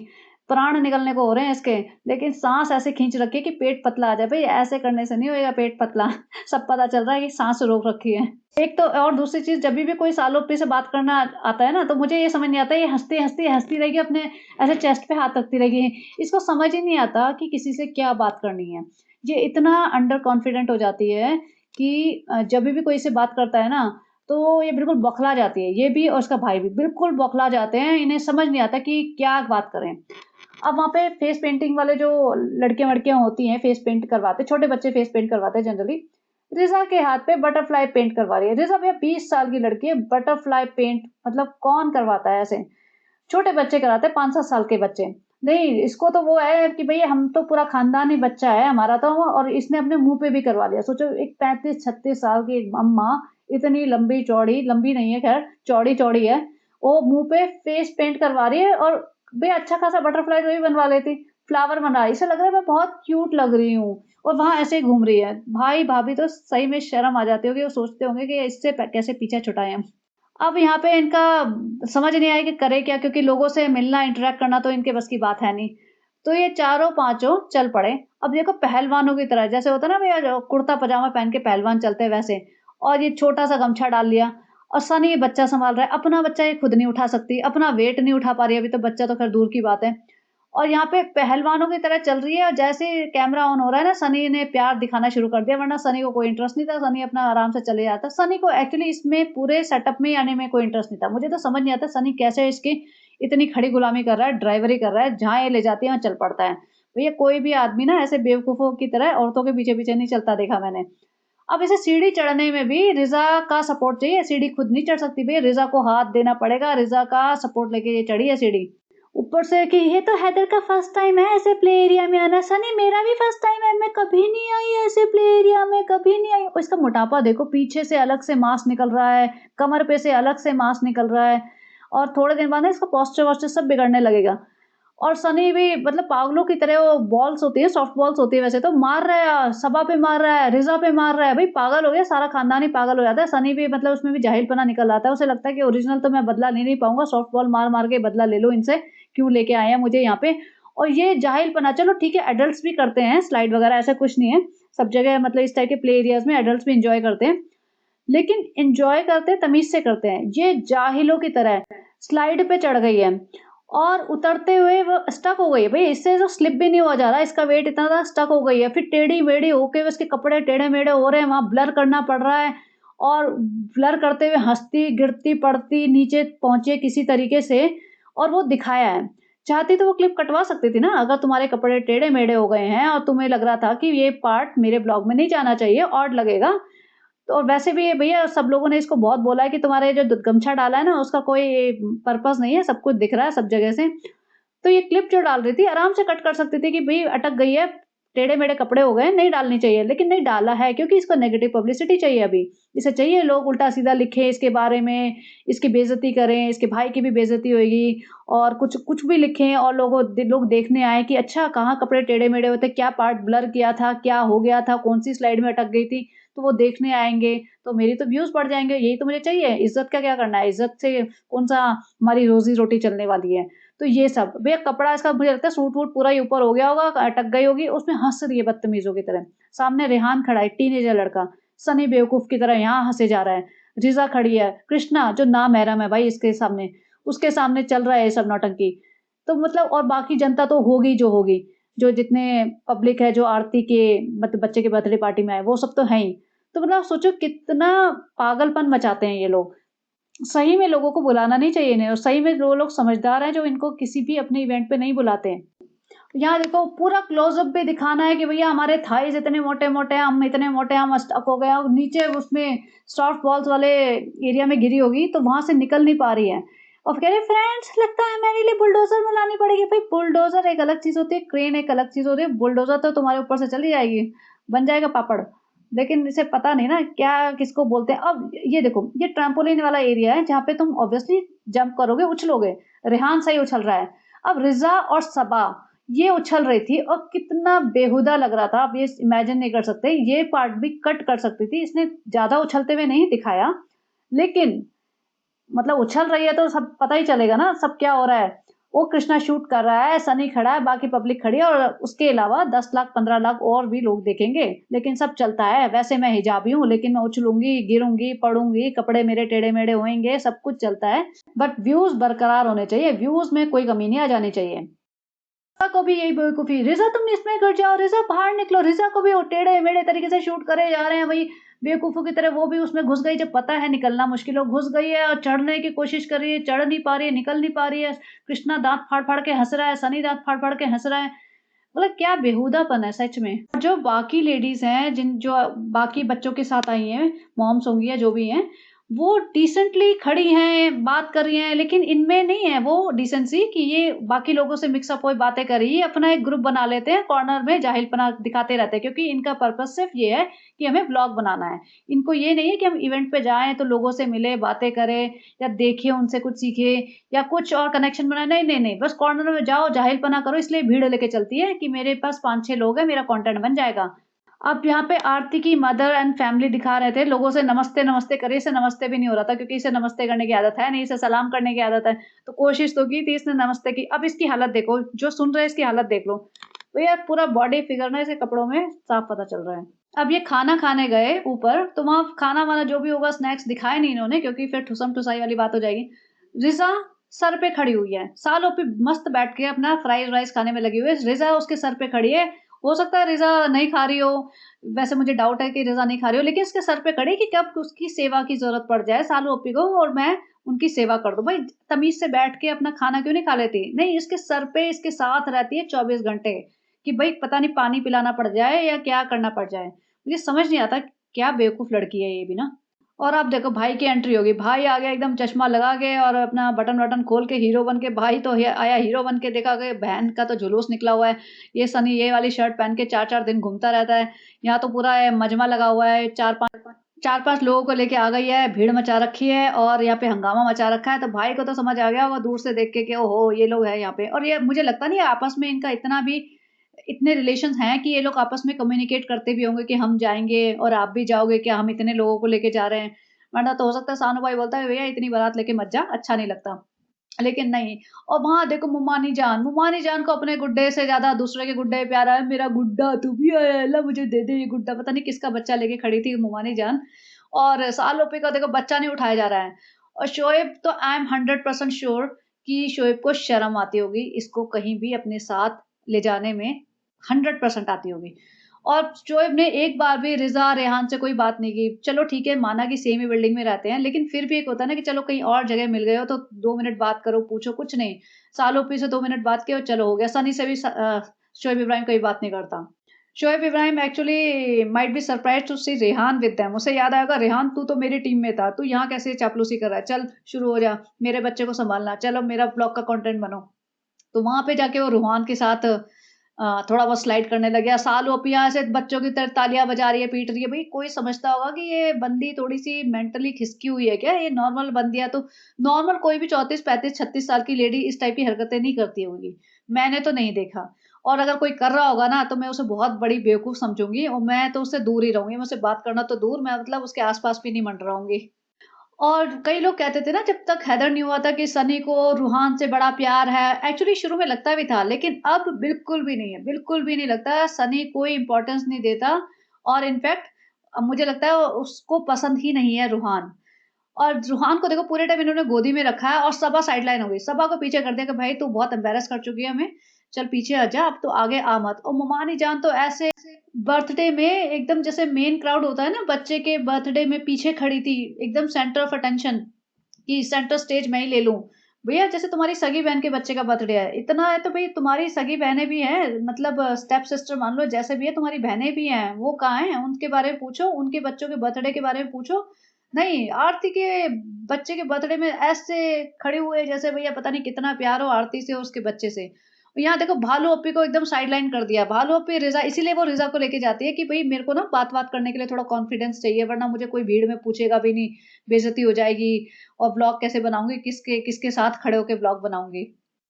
A: प्राण निकलने को हो रहे हैं इसके, लेकिन साँस ऐसे खींच रखी है कि पेट पतला आ जाए। भई ऐसे करने से नहीं होएगा पेट पतला। सब पता चल रहा है कि साँस रोक रखी है। एक तो और दूसरी चीज़, जभी भी कोई सालों-अपी से बात करना आता है ना, तो मुझे ये समझ नहीं आता, ये हँसती रहेगी, अपने ऐसे चेस्ट पे हाथ रखती रहेगी। इसको समझ ही नहीं आता कि किसी से क्या बात करनी है। ये इतना अंडर कॉन्फिडेंट हो जाती है कि जभी भी कोई इससे बात करता है ना, तो ये बिल्कुल बौखला जाती है। ये भी और उसका भाई भी बिल्कुल बौखला जाते हैं, इन्हें समझ नहीं आता कि क्या बात करें। अब वहाँ पे फेस पेंटिंग वाले जो लड़के-वड़कियाँ होती हैं, फेस पेंट करवाते, छोटे बच्चे फेस पेंट करवाते हैं जनरली। रिज़ा के हाथ पे बटरफ्लाई पेंट करवा रही है। रिज़ा भैया 20 साल की लड़की है, बटरफ्लाई पेंट मतलब कौन करवाता है ऐसे? छोटे बच्चे कराते हैं, 5-7 साल के बच्चे। नहीं, इसको तो वो है कि भई हम तो पूरा खानदानी बच्चा है हमारा तो, और इसने अपने मुँह पे भी करवा लिया। सोचो एक 35-36 साल की एक अम्मा, इतनी लंबी-चौड़ी, लंबी नहीं है ख़ैर, चौड़ी-चौड़ी है। वो मुँह पे फेस पेंट करवा रही है और भई अच्छा खासा बटरफ्लाई तो ही बनवा लेती, फ्लावर बना रही है। इसे लग रहा है मैं बहुत क्यूट लग रही हूँ और वहाँ ऐसे ही घूम रही है। भाई-भाभी तो सही में शर्म आ जाती होगी, वो सोचते होंगे कि इससे कैसे पीछा छुड़ाएँ हम। अब यहाँ पे इनका समझ नहीं आया कि करे क्या, क्योंकि लोगों से मिलना, इंटरैक्ट करना तो इनके बस की बात है नहीं। तो ये चारों पाँचों चल पड़े। अब देखो पहलवानों की तरह, जैसे होता है ना भैया जो कुर्ता-पजामा पहन के पहलवान चलते हैं वैसे, और ये छोटा-सा गमछा डाल लिया और सनी बच्चा सँभाल रहा है। अपना बच्चा ये खुद नहीं उठा सकती, अपना वेट नहीं उठा पा रही है, अभी तो बच्चा तो खैर दूर की बात है। और यहाँ पे पहलवानों की तरह चल रही है और जैसे ही कैमरा ऑन हो रहा है ना, सनी ने प्यार दिखाना शुरू कर दिया, वरना सनी को कोई इंटरेस्ट नहीं था, सनी अपना आराम से चले जाता। सनी को एक्चुअली इसमें पूरे सेटअप में आने में कोई इंटरेस्ट नहीं था। मुझे तो समझ नहीं आता सनी कैसे इसकी इतनी खड़ी गुलामी कर रहा है, ड्राइवरी कर रहा है, जहाँ ये ले जाती है वहाँ चल पड़ता है। भैया कोई भी आदमी ना ऐसे बेवकूफ़ों की तरह औरतों के पीछे-पीछे नहीं चलता देखा मैंने। अब इसे सीढ़ी चढ़ने में भी रिज़ा का सपोर्ट चाहिए, सीढ़ी खुद नहीं चढ़ सकती भैया, रिज़ा को हाथ देना पड़ेगा, रिज़ा का सपोर्ट लेके ये चढ़ी है सीढ़ी। ऊपर से कि ये तो हैदर का फर्स्ट टाइम है ऐसे प्ले एरिया में आना। सनी मेरा भी फर्स्ट टाइम है, मैं कभी नहीं आई ऐसे प्ले एरिया में, कभी नहीं आई। और इसका मोटापा देखो, पीछे से अलग से मांस निकल रहा है, कमर पे से अलग से मांस निकल रहा है और थोड़े दिन बाद ना इसका पोस्चर वोस्चर सब बिगड़ने लगेगा। और सनी भी मतलब पागलों की तरह, वो बॉल्स होती है, सॉफ्ट बॉल्स होती है वैसे तो, मार रहा है, सबा पे मार रहा है, रिज़ा पे मार रहा है। भाई पागल हो गया, सारा खानदान ही पागल हो जाता है। सनी भी मतलब उसमें भी जाहिलपना निकल आता है। उसे लगता है कि ओरिजिनल तो मैं बदला ले नहीं पाऊँगा, सॉफ्ट बॉल मार-मार के बदला ले लूँ इनसे, क्यों लेके आए हैं मुझे यहाँ पे। और ये जाहिलपना चलो ठीक है, एडल्ट्स भी करते हैं स्लाइड वगैरह, ऐसा कुछ नहीं है। सब जगह मतलब इस टाइप के प्ले एरियाज़ में एडल्ट्स भी एन्जॉय करते हैं। लेकिन एन्जॉय करते हैं, तमीज़ से करते हैं। ये जाहिलों की तरह स्लाइड पे चढ़ गई है और उतरते हुए वो स्टक हो गई है। भई इससे तो स्लिप भी नहीं हुआ जा रहा है, इसका वेट इतना ज़्यादा स्टक हो गई है। फिर टेढ़ी-मेढ़ी होके उसके कपड़े टेढ़े-मेढ़े हो रहे हैं, वहाँ ब्लर करना पड़ रहा है और ब्लर करते हुए हँसती, गिरती, पड़ती, नीचे पहुँची है किसी तरीके से और वो दिखाया है। चाहती तो वो क्लिप कटवा सकती थी ना, अगर तुम्हारे कपड़े टेढ़े-मेढ़े हो गए हैं और तुम्हें लग रहा था कि ये पार्ट मेरे ब्लॉग में नहीं जाना चाहिए, ऑड लगेगा, तो और वैसे भी भैया सब लोगों ने इसको बहुत बोला है कि तुम्हारे जो गमछा डाला है ना, उसका कोई पर्पस नहीं है, सब कुछ दिख रहा है सब जगह से। तो ये क्लिप जो डाल रही थी आराम से कट कर सकती थी कि भई अटक गई है, टेढ़े-मेढ़े कपड़े हो गए, नहीं डालनी चाहिए, लेकिन नहीं डाला है क्योंकि इसको नेगेटिव पब्लिसिटी चाहिए अभी। इसे चाहिए लोग उल्टा-सीधा लिखें इसके बारे में, इसकी बेइज़्ज़ती करें, इसके भाई की भी बेइज़्ज़ती होएगी और कुछ कुछ भी लिखें और लोग देखने आएँ कि अच्छा कहाँ कपड़े टेढ़े-मेढ़े होते, क्या पार्ट ब्लर किया था, क्या हो गया था, कौन-सी स्लाइड में अटक गई थी, तो वो देखने आएँगे, तो मेरी तो व्यूज़ बढ़ जाएँगे, यही तो मुझे चाहिए। इज़्ज़त का क्या करना है, इज़्ज़त से कौन-सा हमारी रोज़ी-रोटी चलने वाली है। तो ये सब, भैया कपड़ा इसका मुझे लगता है सूट-वूट पूरा ही ऊपर हो गया होगा, अटक गई होगी, उसमें हँस रही है बदतमीज़ों की तरह। सामने रेहान खड़ा है, टीनेजर लड़का, सनी बेवकूफ़ की तरह यहाँ हँसे जा रहा है। रिज़ा खड़ी है, कृष्णा जो नामहरम है भाई इसके सामने, उसके सामने चल रहा है ये सब नौटंकी। तो मतलब और बाकी जनता तो होगी जो होगी, जो जितने पब्लिक है जो आरती के बच्चे के बर्थडे पार्टी में आए, वो सब तो हैं ही। तो मतलब सोचो कितना पागलपन मचाते हैं ये लोग। सही में लोगों को बुलाना नहीं चाहिए इन्हें और सही में वो लोग समझदार हैं जो इनको किसी भी अपने इवेंट पे नहीं बुलाते हैं। यहाँ देखो पूरा क्लोज़अप भी दिखाना है कि भैया हमारे थाइज़ इतने मोटे-मोटे हैं, हम इतने मोटे हैं, हम स्टक हो गए हैं और नीचे उसमें सॉफ्ट बॉल्स वाले एरिया में गिरी होगी तो वहाँ से निकल नहीं पा रही है। और कह रही फ्रेंड्स लगता है मेरे लिए बुलडोज़र बुलानी पड़ेगी। भाई बुलडोज़र एक अलग चीज़ होती है, क्रेन एक अलग चीज़ होती है, बुलडोज़र तो तुम्हारे ऊपर से चली जाएगी, बन जाएगा पापड़। लेकिन इसे पता नहीं ना क्या किसको बोलते हैं। अब ये देखो, ये ट्रैम्पोलिन वाला एरिया है जहाँ पे तुम ऑब्वियसली जंप करोगे, उछलोगे। रेहान सही उछल रहा है। अब रिज़ा और सबा ये उछल रही थी और कितना बेहुदा लग रहा था, आप ये इमेजिन नहीं कर सकते। ये पार्ट भी कट कर सकती थी, इसने ज़्यादा उछलते हुए नहीं दिखाया, लेकिन मतलब उछल रही है तो सब पता ही चलेगा ना सब क्या हो रहा है। वो कृष्णा शूट कर रहा है, सनी खड़ा है, बाकी पब्लिक खड़ी है और उसके अलावा 10 लाख 15 लाख और भी लोग देखेंगे, लेकिन सब चलता है। वैसे मैं हिजाबी हूँ, लेकिन मैं उछलूँगी, गिरूँगी, पड़ूँगी, कपड़े मेरे टेढ़े-मेढ़े होएँगे, सब कुछ चलता है। बट व्यूज़ बरकरार होने चाहिए, व्यूज़ में कोई कमी नहीं आ जानी चाहिए। रिज़ा को भी यही बेवकूफ़ी, रिज़ा तुम इसमें घुस जाओ, रिज़ा बाहर निकलो, रिज़ा को भी वो टेढ़े-मेढ़े तरीके से शूट करे जा रहे हैं वही बेवकूफ़ों की तरह, वो भी उसमें घुस गई जब पता है निकलना मुश्किल हो, घुस गई है और चढ़ने की कोशिश कर रही है, चढ़ नहीं पा रही है, निकल नहीं पा रही है। कृष्णा दाँत फाड़-फाड़ के हँस रहा है, सनी दाँत फाड़-फाड़ के हँस रहा है। मतलब क्या बेहुदापन है सच में। जो बाकी लेडीज़ हैं जो बाकी बच्चों के साथ आई हैं, मॉम्स होंगी या जो भी हैं, वो डिसेंटली खड़ी हैं, बात कर रही हैं, लेकिन इनमें नहीं है वो डिसेंसी कि ये बाकी लोगों से मिक्स अप होए बातें कर रही है। अपना एक ग्रुप बना लेते हैं, कॉर्नर में जाहिलपना दिखाते रहते हैं क्योंकि इनका पर्पस सिर्फ़ ये है कि हमें व्लॉग बनाना है। इनको ये नहीं है कि हम इवेंट पे जाएँ तो लोगों से मिलें, बातें करें या देखें, उनसे कुछ सीखें या कुछ और कनेक्शन बनाएँ। नहीं, नहीं, नहीं, बस कॉर्नर में जाओ, जाहिलपना करो, इसलिए भीड़ लेके चलती है कि मेरे पास 5-6 लोग हैं, मेरा कंटेंट बन जाएगा। अब यहाँ पे आरती की मदर एंड फैमिली दिखा रहे थे, लोगों से नमस्ते, नमस्ते करिए, इसे नमस्ते भी नहीं हो रहा था क्योंकि इसे नमस्ते करने की आदत है नहीं, इसे सलाम करने की आदत है। तो कोशिश तो की थी, इसने नमस्ते की। अब इसकी हालत देखो, जो सुन रहे हैं इसकी हालत देख लो। भैया पूरा बॉडी फिगर ना इसे कपड़ों में साफ पता चल रहा है। अब ये खाना खाने गए ऊपर, तो वहाँ खाना-वाना जो भी होगा स्नैक्स दिखाए नहीं इन्होंने क्योंकि फिर ठुसम-ठुसाई वाली बात हो जाएगी। रिज़ा सर पे खड़ी हुई है, सालों पे मस्त बैठ के अपना फ्राइड राइस खाने में लगी हुई है। रिज़ा उसके सर पे खड़ी है, हो सकता है रिज़ा नहीं खा रही हो, वैसे मुझे डाउट है कि रिज़ा नहीं खा रही हो, लेकिन इसके सर पे खड़ी कि कब उसकी सेवा की ज़रूरत पड़ जाए सालू ओप्पी को और मैं उनकी सेवा कर दूँ। भाई तमीज़ से बैठ के अपना खाना क्यों नहीं खा लेती? नहीं, इसके सर पे इसके साथ रहती है 24 घंटे कि भई पता नहीं पानी पिलाना पड़ जाए या क्या करना पड़ जाए। मुझे समझ नहीं आता क्या बेवकूफ़ लड़की है ये भी ना। और अब देखो भाई की एंट्री होगी। भाई आ गया एकदम चश्मा लगा के और अपना बटन-वटन खोल के हीरो बन के भाई तो आया हीरो बन के देखा कि बहन का तो जुलूस निकला हुआ है। ये सनी ये वाली शर्ट पहन के 4-4 दिन घूमता रहता है। यहाँ तो पूरा मजमा लगा हुआ है। 4-5 लोगों को लेके आ गई है, भीड़ मचा रखी है और यहाँ पे हंगामा मचा रखा है। तो भाई को तो समझ आ गया होगा दूर से देख के कि ओहो! ये लोग हैं यहाँ पे और ये मुझे लगता नहीं है आपस में इनका इतने रिलेशंस हैं कि ये लोग आपस में कम्युनिकेट करते भी होंगे कि हम जाएँगे और आप भी जाओगे क्या? हम इतने लोगों को लेके जा रहे हैं। वरना तो हो सकता है सानू भाई बोलता है भैया इतनी बारात लेके मत जा, अच्छा नहीं लगता। लेकिन नहीं और वहाँ देखो मुमानी जान को अपने गुड्डे से ज़्यादा दूसरे के गुड्डे पे प्यार है, मेरा गुड्डा तू भी आया है, ला मुझे दे दे ये गुड्डा। पता नहीं किसका बच्चा लेके खड़ी थी मुमानी जान और सालोपी का देखो बच्चा नहीं उठाया जा रहा है। और शोएब तो आई एम 100% श्योर कि शोएब को शर्म आती होगी, इसको कहीं भी अपने साथ ले जाने में 100% आती होगी। और शोएब ने एक बार भी रिज़ा, रेहान से कोई बात नहीं की। चलो ठीक है, माना कि सेम ही बिल्डिंग में रहते हैं, लेकिन फिर भी एक होता है ना कि चलो कहीं और जगह मिल गए हो तो 2 मिनट बात करो, पूछो, कुछ नहीं। सालों-पी से 2 मिनट बात की और चलो हो गया। सनी से भी शोएब इब्राहिम कभी बात नहीं करता। Shoaib Ibrahim actually might be surprised to see Rehan with them. उसे याद आएगा, रेहान तू तो मेरी टीम में था, तू यहाँ कैसे चापलूसी कर रहा है? चल शुरू हो जा, मेरे बच्चे को सँभालना, चलो मेरा ब्लॉग का कंटेंट बनो। तो वहाँ पे जाके वो रूहान के साथ थोड़ा बहुत स्लाइड करने लग गया। सालू अब यहाँ से बच्चों की तरह तालियाँ बजा रही है, पीट रही है। भई कोई समझता होगा कि ये बंदी थोड़ी-सी मेंटली खिसकी हुई है क्या? ये नॉर्मल बंदी है तो नॉर्मल कोई भी 34, 35, 36 साल की लेडी इस टाइप की हरकतें नहीं करती होंगी। मैंने तो नहीं देखा और अगर कोई कर रहा होगा ना तो मैं उसे बहुत बड़ी बेवकूफ़ समझूँगी और मैं तो उससे दूर ही रहूँगी। मैं उससे बात करना तो दूर, मैं मतलब उसके आस-पास भी नहीं मंडराऊँगी। और कई लोग कहते थे ना जब तक हैदर नहीं हुआ था कि सनी को रूहान से बड़ा प्यार है। एक्चुअली शुरू में लगता भी था, लेकिन अब बिल्कुल भी नहीं है, बिल्कुल भी नहीं लगता। सनी कोई इम्पोर्टेंस नहीं देता और इनफैक्ट मुझे लगता है उसको पसंद ही नहीं है रूहान। और रूहान को देखो पूरे टाइम इन्होंने गोदी में रखा है और सबा साइडलाइन हो गई। सबा को पीछे कर दिया कि भाई तू बहुत एम्बैरेस कर चुकी है हमें, चल पीछे हट जा, अब तो आगे आ मत। और मोमानी जान तो ऐसे बर्थडे में एकदम जैसे मेन क्राउड होता है ना, बच्चे के बर्थडे में पीछे खड़ी थी, एकदम सेंटर ऑफ अटेंशन कि सेंटर स्टेज मैं ही ले लूँ। भैया जैसे तुम्हारी सगी बहन के बच्चे का बर्थडे है, इतना है तो भई तुम्हारी सगी बहनें भी हैं, मतलब स्टेप सिस्टर मान लो जैसे भी है तुम्हारी बहनें भी हैं, वो कहाँ हैं? उनके बारे में पूछो, उनके बच्चों के बर्थडे के बारे में पूछो। नहीं, आरती के बच्चे के बर्थडे में ऐसे खड़े हुए जैसे भैया पता नहीं कितना प्यार हो आरती से और उसके बच्चे से। और यहाँ देखो भालू अप्पी को एकदम साइडलाइन कर दिया। भालू अप्पी रिज़ा इसीलिए वो रिज़ा को लेके जाती है कि भई मेरे को ना बात-वात करने के लिए थोड़ा कॉन्फिडेंस चाहिए वरना मुझे कोई भीड़ में पूछेगा भी नहीं, बेइज़्ज़ती हो जाएगी और व्लॉग कैसे बनाऊँगी, किसके किसके साथ खड़े होके व्लॉग बनाऊँगी।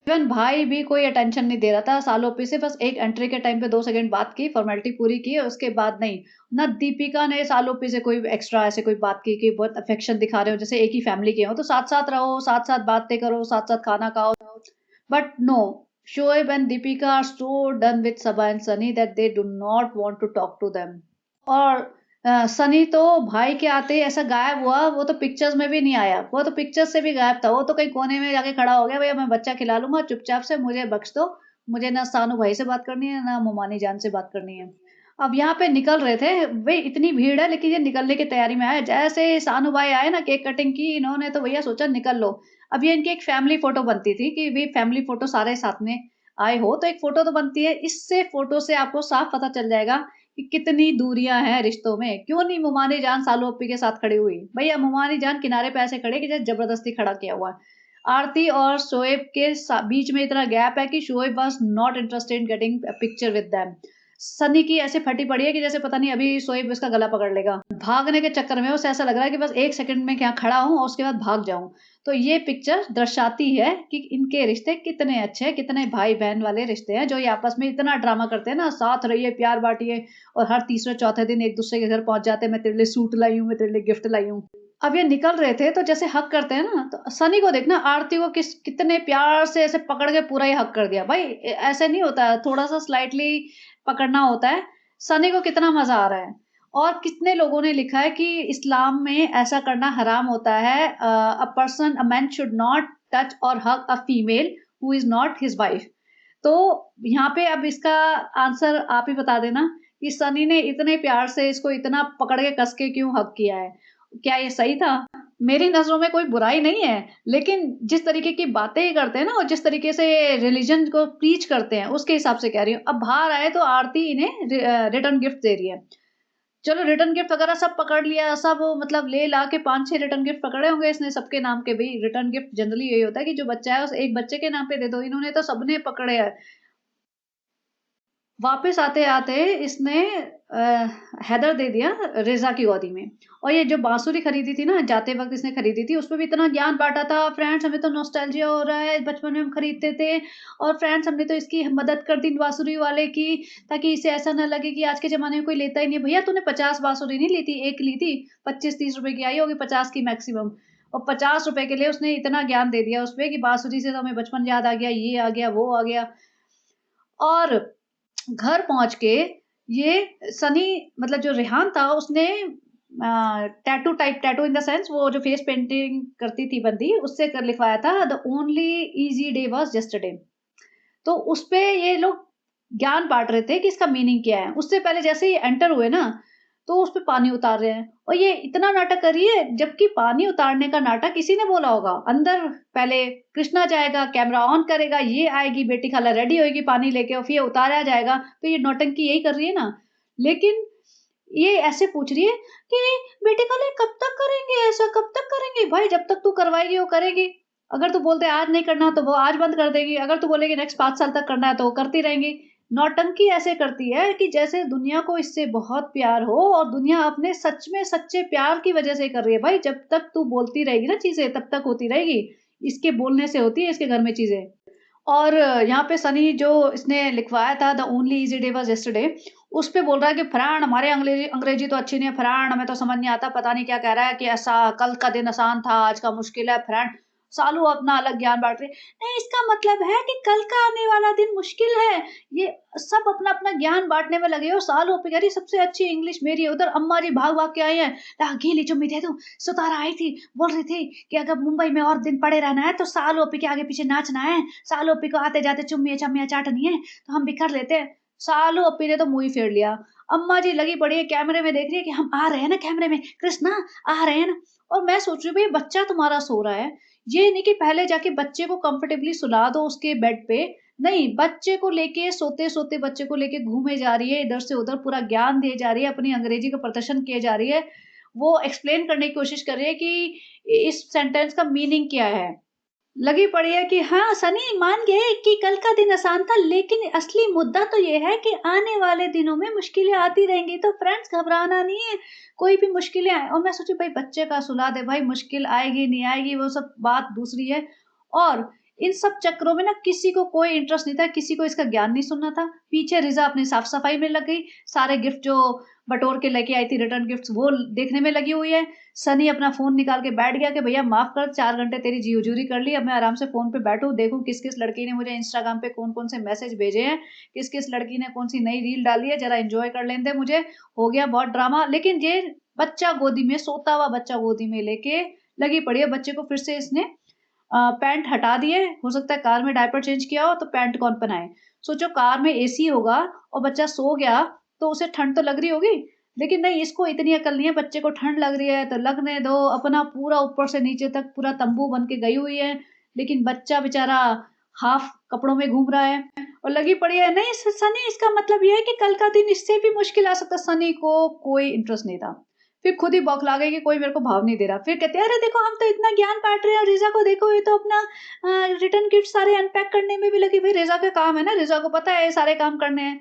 A: इवन भाई भी कोई अटेंशन नहीं दे रहा था सालों पे से बस एक एंट्री के टाइम पे 2 सेकंड बात की, फॉर्मेलिटी पूरी की और उसके बाद नहीं। ना दीपिका ने सालों पे से कोई एक्स्ट्रा ऐसे कोई बात की कि बहुत अफेक्शन दिखा रहे हो, जैसे एक ही फैमिली के हो, तो साथ-साथ रहो, साथ-साथ बातें करो, साथ-साथ खाना खाओ। But no, Shoaib and Deepika are so done with Sabah and Sunny that they do not want to talk to them. और सनी तो भाई के आते ही ऐसा गायब हुआ, वो तो पिक्चर्स में भी नहीं आया, वो तो पिक्चर्स से भी गायब था, वो तो कहीं कोने में जाके खड़ा हो गया, भैया मैं बच्चा खिला लूँगा चुपचाप से मुझे बख्श दो, मुझे ना सानू भाई से बात करनी है, ना मोमानी जान से बात करनी है। अब यहाँ पे निकल रहे थे, भई इतनी भीड़ है लेकिन ये निकलने की तैयारी में आए, जैसे ही सानू भाई आए ना केक कटिंग की, इन्होंने तो भैया सोचा निकल लो। अब ये इनकी एक फैमिली फ़ोटो बनती थी कि भई फैमिली फ़ोटो सारे साथ में आए हो, तो एक फ़ोटो तो बनती है, इससे फ़ोटो से आपको साफ पता चल जाएगा कि कितनी दूरियां हैं रिश्तों में। क्यों नहीं मुमानी जान सालू अप्पी के साथ खड़ी हुई? भैया मुमानी जान किनारे पे ऐसे खड़े कि जैसे जबरदस्ती खड़ा किया हुआ है। आरती और शोएब के बीच में इतना गैप है कि Shoaib was not interested in getting a picture with them. Sunny की ऐसे फटी पड़ी है कि जैसे पता नहीं अभी शोएब इसका गला पकड़ लेगा। भागने के चक्कर में उसे ऐसा लग रहा है कि बस 1 सेकंड में यहाँ खड़ा हूँ और उसके बाद भाग जाऊँ। तो ये पिक्चर दर्शाती है कि इनके रिश्ते कितने अच्छे हैं, कितने भाई-बहन वाले रिश्ते हैं, जो ये आपस में इतना ड्रामा करते हैं ना, साथ रहिए, प्यार बाँटिए और हर तीसरे चौथे दिन एक-दूसरे के घर पहुँच जाते हैं, मैं तेरे लिए सूट लाई हूँ, मैं तेरे लिए गिफ्ट लाई हूँ। अब ये निकल रहे थे तो जैसे हग करते हैं ना, तो सनी को देखना आरती को कितने प्यार से ऐसे पकड़ के पूरा ही हग कर दिया। भाई ऐसे नहीं होता है, थोड़ा-सा स्लाइटली पकड़ना होता है। सनी को कितना मज़ा आ रहा है। और कितने लोगों ने लिखा है कि इस्लाम में ऐसा करना हराम होता है। A man should not touch और hug a female who is not his wife. तो यहाँ पे अब इसका आंसर आप ही बता देना कि सनी ने इतने प्यार से इसको इतना पकड़ के कस के क्यों हग किया है? क्या ये सही था? मेरी नज़रों में कोई बुराई नहीं है, लेकिन जिस तरीके की बातें ये करते हैं ना और जिस तरीके से रिलिजन को प्रीच करते हैं, उसके हिसाब से कह रही हूँ। अब बाहर आए तो आरती इन्हें रिटर्न गिफ्ट दे रही है। चलो रिटर्न गिफ्ट वगैरह सब पकड़ लिया, सब मतलब ले-ला के 5-6 रिटर्न गिफ्ट पकड़े होंगे इसने सबके नाम के। भई रिटर्न गिफ्ट जनरली यही होता है कि जो बच्चा है उस एक बच्चे के नाम पे दे दो, इन्होंने तो सबने पकड़े हैं। वापस आते-आते इसने अ, हैदर दे दिया रेज़ा की गोदी में। और ये जो बाँसुरी खरीदी थी ना, जाते वक़्त इसने खरीदी थी, उसपे भी इतना ज्ञान बाँटा था, फ्रेंड्स हमें तो नॉस्टैल्जिया हो रहा है, बचपन में हम खरीदते थे और फ्रेंड्स हमने तो इसकी मदद कर दी बाँसुरी वाले की, ताकि इसे ऐसा ना लगे कि आज के ज़माने में कोई लेता ही नहीं है। भैया तूने 50 बाँसुरी नहीं ली थी, 1 ली थी, 25-30 रुपए की आई होगी, 50 की मैक्सिमम। और 50 रुपए के लिए उसने इतना ज्ञान दे दिया उसपे कि बाँसुरी से तो हमें बचपन याद आ गया, ये आ गया, वो आ गया। और घर पहुँच के ये सनी मतलब जो रेहान था उसने टैटू इन द सेंस वो जो फेस पेंटिंग करती थी बंदी उससे कर लिखवाया था the only easy day was yesterday. तो उसपे ये लोग ज्ञान बाँट रहे थे कि इसका मीनिंग क्या है। उससे पहले जैसे ही एंटर हुए ना, तो उसपे पानी उतार रहे हैं और ये इतना नाटक कर रही है, जबकि पानी उतारने का नाटक इसी ने बोला होगा। अंदर पहले कृष्णा जाएगा, कैमरा ऑन करेगा, ये आएगी बेटी खाला रेडी होएगी पानी लेके और फिर ये उतारा जाएगा, तो ये नौटंकी यही कर रही है ना। लेकिन ये ऐसे पूछ रही है कि बेटी खाला कब तक करेंगे ऐसा, कब तक करेंगे? भाई जब तक तू करवाएगी वो करेगी। अगर तू बोलते आज नहीं करना तो वो आज बंद कर देगी, अगर तू बोलेगी नेक्स्ट 5 साल तक करना है तो वो करती रहेंगी। नौटंकी ऐसे करती है कि जैसे दुनिया को इससे बहुत प्यार हो और दुनिया अपने सच में सच्चे प्यार की वजह से कर रही है। भाई जब तक तू बोलती रहेगी ना चीज़ें तब तक होती रहेगी। इसके बोलने से होती है इसके घर में चीज़ें। और यहाँ पे सनी जो इसने लिखवाया था the only easy day was yesterday, उस पे बोल रहा है कि फरहान हमारे अंग्रेज़ी अंग्रेज़ी तो अच्छी नहीं है फरहान, हमें तो समझ नहीं आता, पता नहीं क्या कह रहा है कि ऐसा कल का दिन आसान था, आज का मुश्किल है फरहान। सालू अपना अलग ज्ञान बाँट रही है। नहीं इसका मतलब है कि कल का आने वाला दिन मुश्किल है। ये सब अपना-अपना ज्ञान बाँटने में लगे हो। सालू पे कह रही सबसे अच्छी इंग्लिश मेरी है। उधर अम्मा जी भाग-भाग के आई हैं। ला गीली चुम्मी दे दूँ। सुतारा आई थी, बोल रही थी कि अगर मुंबई में और दिन पड़े रहना है तो सालू के आगे पीछे नाचना है। सालू को आते-जाते चुम्मियाँ-चम्मियाँ चाटनी है, तो हम भी कर लेते हैं। सालू अपी ने तो मुँह ही फेर लिया। अम्मा जी लगी पड़ी है कैमरे में देख रही है कि हम आ रहे हैं ना कैमरे में, कृष्णा आ रहे हैं ना। और मैं सोच रही हूँ भई बच्चा तुम्हारा सो रहा है, ये नहीं कि पहले जाके बच्चे को कंफर्टेबली सुला दो उसके बेड पे। नहीं, बच्चे को लेके सोते-सोते बच्चे को लेके घूमे जा रही है, इधर से उधर पूरा ज्ञान दिए जा रही है, अपनी अंग्रेजी का प्रदर्शन किए जा रही है। वो एक्सप्लेन करने की कोशिश कर रही है कि इस सेंटेंस का मीनिंग क्या है। लगी पड़ी है कि हाँ, सनी मान गए कि कल का दिन आसान था, लेकिन असली मुद्दा तो ये है कि आने वाले दिनों में मुश्किलें आती रहेंगी, तो फ्रेंड्स घबराना नहीं है, कोई भी मुश्किलें आए और मैं सोची भाई बच्चे का सुला दे, भाई मुश्किल आएगी, नहीं आएगी, वो सब बात दूसरी है। और इन सब चक्करों में ना किसी को कोई इंटरेस्ट नहीं था, किसी को इसका ज्ञान नहीं सुनना था। पीछे रिज़ा अपनी साफ-सफाई में लग गई, सारे गिफ्ट जो बटोर के लेके आई थी रिटर्न गिफ्ट्स वो देखने में लगी हुई है। सनी अपना फ़ोन निकाल के बैठ गया कि भैया माफ़ कर 4 घंटे तेरी जी हुजूरी कर ली, अब मैं आराम से फ़ोन पे बैठूँ, देखूँ किस-किस लड़की ने मुझे इंस्टाग्राम पे कौन-कौन से मैसेज भेजे हैं, किस-किस लड़की ने कौन-सी नई रील डाली है, ज़रा एन्जॉय कर लेने दे मुझे। हो गया बहुत ड्रामा, लेकिन ये बच्चा गोदी में सोता हुआ बच्चा गोदी में लेके लगी पड़ी है। बच्चे को फिर से इसने पैंट हटा दिए, हो सकता है कार में डायपर चेंज किया हो तो पैंट कौन पहनाए। सोचो कार में एसी होगा और बच्चा सो गया तो उसे ठंड तो लग रही होगी, लेकिन नहीं इसको इतनी अकल नहीं है, बच्चे को ठंड लग रही है तो लगने दो, अपना पूरा ऊपर से नीचे तक पूरा तंबू बन के गई हुई है, लेकिन बच्चा बेचारा हाफ कपड़ों में घूम रहा है। और लगी पड़ी है, नहीं सनी इसका मतलब ये है कि कल का दिन इससे भी मुश्किल आ सकता है। सनी को कोई इंटरेस्ट नहीं था। फिर खुद ही बौखला गई कि कोई मेरे को भाव नहीं दे रहा। फिर कहते हैं, अरे देखो हम तो इतना ज्ञान बांट रहे हैं और रिजा को देखो ये तो अपना रिटर्न गिफ्ट सारे अनपैक करने में भी लगी। भाई रिजा का काम है ना, रिजा को पता है ये सारे काम करने हैं,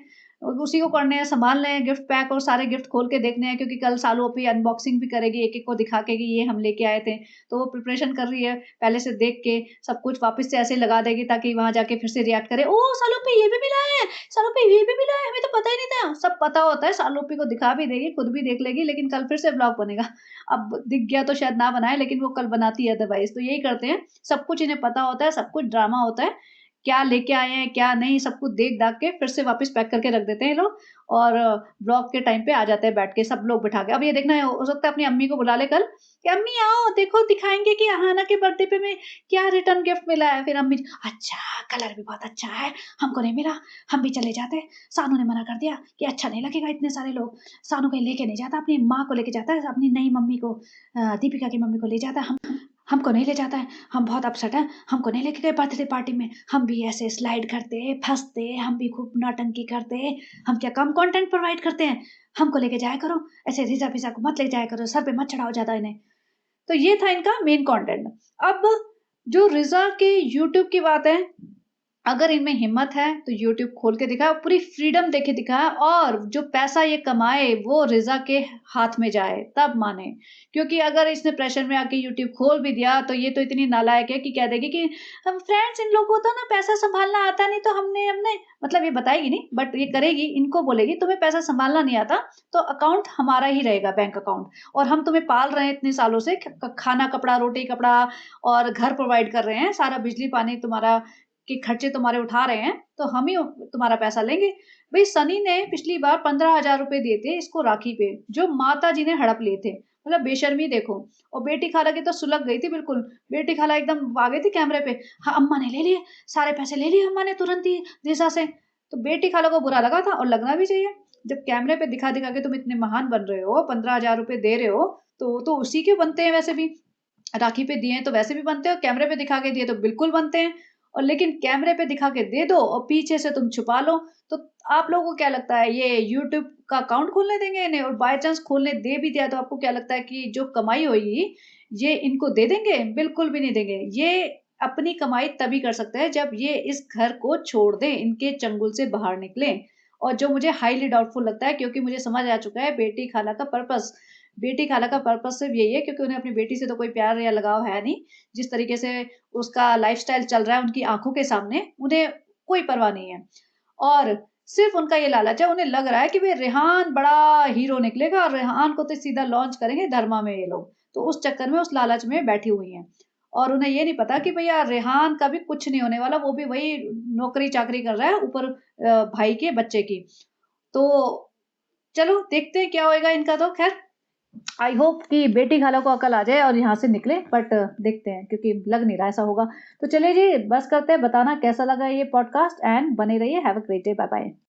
A: उसी को करने हैं, संभालने हैं गिफ्ट पैक और सारे गिफ्ट खोल के देखने हैं, क्योंकि कल सालू अपनी अनबॉक्सिंग भी करेगी एक एक को दिखा के कि ये हम लेके आए थे। तो वो प्रिपरेशन कर रही है पहले से देख के, सब कुछ वापस से ऐसे लगा देगी ताकि वहां जाके फिर से रिएक्ट करे, ओ सालूपी ये भी मिला है, सालूपी ये भी मिला है, हमें तो पता ही नहीं था। सब पता होता है, सालूपी को दिखा भी देगी, खुद भी देख लेगी, लेकिन कल फिर से ब्लॉग बनेगा। अब दिख गया तो शायद ना बनाए, लेकिन वो कल बनाती है अदरवाइज। तो यही करते हैं, सब कुछ इन्हें पता होता है, सब कुछ ड्रामा होता है, क्या लेके आए हैं क्या नहीं, सब कुछ देख दाख के फिर से वापस पैक करके रख देते हैं ये लोग। और ब्लॉग के टाइम पे आ जाते हैं बैठ के सब लोग बिठा के। अब ये देखना है, हो सकता है अपनी अम्मी को बुला ले कल कि अम्मी आओ देखो दिखाएंगे कि अहाना के बर्थडे पे में क्या रिटर्न गिफ्ट मिला है। फिर अम्मी, अच्छा कलर भी बहुत अच्छा है, हमको नहीं मिला, हम भी चले जाते। सानू ने मना कर दिया कि अच्छा नहीं लगेगा इतने सारे लोग। सानू कहीं लेके नहीं जाता, अपनी माँ को लेके जाता है, अपनी नई मम्मी को, दीपिका की मम्मी को ले जाता है, हमको नहीं ले जाता है। हम बहुत अपसेट हैं, हमको नहीं लेके गए बर्थडे पार्टी में। हम भी ऐसे स्लाइड करते फंसते, हम भी खूब नौटंकी करते, हम क्या कम कंटेंट प्रोवाइड करते हैं, हमको लेके जाया करो, ऐसे रिजा पिजा को मत ले जाया करो, सर पे मत चढ़ाओ ज्यादा इन्हें। तो ये था इनका मेन कंटेंट। अब जो रिजा के यूट्यूब की बात है, अगर इनमें हिम्मत है तो यूट्यूब खोल के दिखाए, पूरी फ्रीडम देके दिखाए, और जो पैसा ये कमाए वो रिजा के हाथ में जाए तब माने। क्योंकि अगर इसने प्रेशर में आके यूट्यूब खोल भी दिया तो ये तो इतनी नालायक है कि कह देगी कि हम फ्रेंड्स इन लोगों को तो ना पैसा संभालना आता नहीं, तो हमने मतलब ये बताएगी नहीं, बट ये करेगी, इनको बोलेगी तुम्हें पैसा संभालना नहीं आता तो अकाउंट हमारा ही रहेगा, बैंक अकाउंट, और हम तुम्हें पाल रहे हैं इतने सालों से, खाना कपड़ा रोटी कपड़ा और घर प्रोवाइड कर रहे हैं, सारा बिजली पानी तुम्हारा के खर्चे तुम्हारे उठा रहे हैं, तो हम ही तुम्हारा पैसा लेंगे। भाई सनी ने पिछली बार 15,000 रुपए दिए थे इसको राखी पे, जो माता जी ने हड़प लिए थे। मतलब बेशर्मी देखो। और बेटी खाला की तो सुलग गई थी बिल्कुल, बेटी खाला एकदम आ गई थी कैमरे पे, हाँ अम्मा ने ले लिए सारे पैसे, ले लिए अम्मा ने तुरंत ही दिशा से। तो बेटी खाला को बुरा लगा था, और लगना भी चाहिए। जब कैमरे पे दिखा दिखा के तुम इतने महान बन रहे हो, 15,000 रुपए दे रहे हो, तो उसी के बनते हैं वैसे भी। राखी पे दिए तो वैसे भी बनते हैं, और कैमरे पे दिखा के दिए तो बिल्कुल बनते हैं। और लेकिन कैमरे पे दिखा के दे दो और पीछे से तुम छुपा लो, तो आप लोगों को क्या लगता है ये यूट्यूब का अकाउंट खोलने देंगे इन्हें? और बाय चांस खोलने दे भी दिया तो आपको क्या लगता है कि जो कमाई होगी ये इनको दे देंगे? बिल्कुल भी नहीं देंगे। ये अपनी कमाई तभी कर सकते हैं जब ये इस घर को छोड़ दें, इनके चंगुल से बाहर निकलें। और जो मुझे हाईली डाउटफुल लगता है, क्योंकि मुझे समझ आ चुका है बेटी खाला का पर्पस। बेटी खाला का पर्पस सिर्फ यही है क्योंकि उन्हें अपनी बेटी से तो कोई प्यार या लगाव है नहीं। जिस तरीके से उसका लाइफस्टाइल चल रहा है उनकी आंखों के सामने, उन्हें कोई परवाह नहीं है। और सिर्फ उनका ये लालच है, उन्हें लग रहा है कि भाई रेहान बड़ा हीरो निकलेगा और रेहान को तो सीधा लॉन्च करेंगे धर्मा में ये लोग। तो उस चक्कर में, उस लालच में बैठी हुई हैं। और उन्हें ये नहीं पता कि भैया रेहान का भी कुछ नहीं होने वाला, वो भी वही नौकरी चाकरी कर रहा है ऊपर भाई के बच्चे की। तो चलो देखते हैं क्या होएगा इनका। तो खैर आई होप कि बेटी खाला को अकल आ जाए और यहाँ से निकले, बट देखते हैं क्योंकि लग नहीं रहा ऐसा होगा। तो चलिए जी, बस करते हैं। बताना कैसा लगा ये पॉडकास्ट, एंड बने रहिए। Have a great day, bye bye.